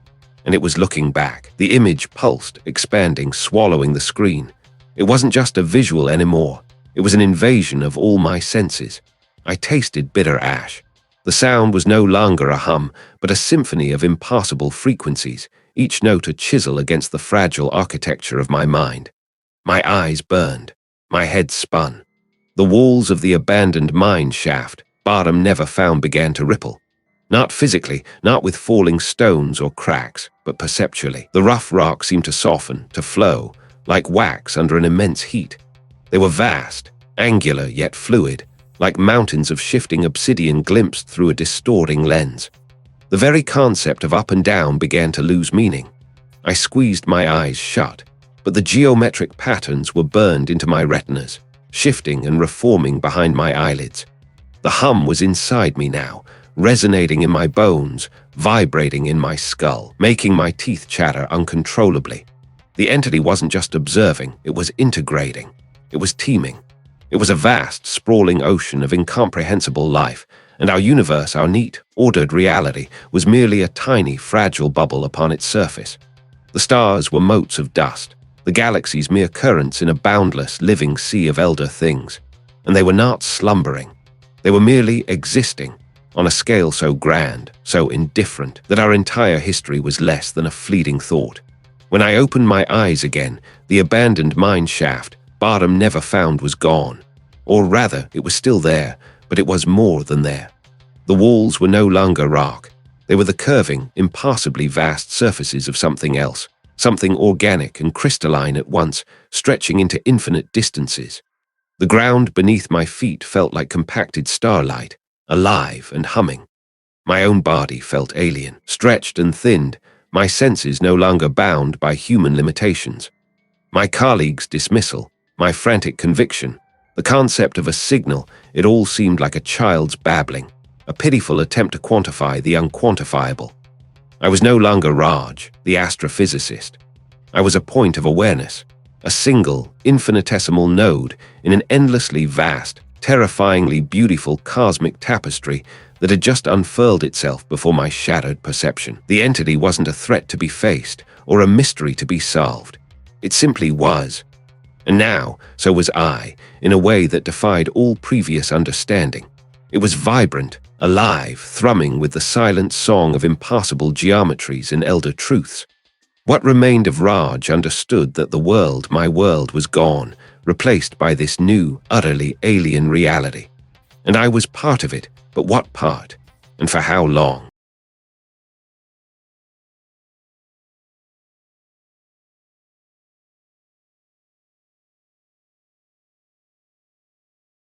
And it was looking back. The image pulsed, expanding, swallowing the screen. It wasn't just a visual anymore. It was an invasion of all my senses. I tasted bitter ash. The sound was no longer a hum, but a symphony of impassable frequencies, each note a chisel against the fragile architecture of my mind. My eyes burned. My head spun. The walls of the abandoned mine shaft Barham never found began to ripple. Not physically, not with falling stones or cracks, but perceptually. The rough rock seemed to soften, to flow, like wax under an immense heat. They were vast, angular yet fluid, like mountains of shifting obsidian glimpsed through a distorting lens. The very concept of up and down began to lose meaning. I squeezed my eyes shut, but the geometric patterns were burned into my retinas, shifting and reforming behind my eyelids. The hum was inside me now, resonating in my bones, vibrating in my skull, making my teeth chatter uncontrollably. The entity wasn't just observing, it was integrating. It was teeming. It was a vast, sprawling ocean of incomprehensible life, and our universe, our neat, ordered reality, was merely a tiny, fragile bubble upon its surface. The stars were motes of dust, the galaxies mere currents in a boundless, living sea of elder things. And they were not slumbering. They were merely existing, on a scale so grand, so indifferent, that our entire history was less than a fleeting thought. When I opened my eyes again, the abandoned mine shaft Barham never found was gone. Or rather, it was still there, but it was more than there. The walls were no longer rock. They were the curving, impassably vast surfaces of something else, something organic and crystalline at once, stretching into infinite distances. The ground beneath my feet felt like compacted starlight, alive and humming. My own body felt alien, stretched and thinned, my senses no longer bound by human limitations. My colleagues' dismissal, my frantic conviction, the concept of a signal, it all seemed like a child's babbling, a pitiful attempt to quantify the unquantifiable. I was no longer Raj, the astrophysicist. I was a point of awareness, a single, infinitesimal node in an endlessly vast, terrifyingly beautiful cosmic tapestry that had just unfurled itself before my shattered perception. The entity wasn't a threat to be faced or a mystery to be solved. It simply was. And now, so was I, in a way that defied all previous understanding. It was vibrant, alive, thrumming with the silent song of impassable geometries and elder truths. What remained of Raj understood that the world, my world, was gone, replaced by this new, utterly alien reality. And I was part of it, but what part? And for how long?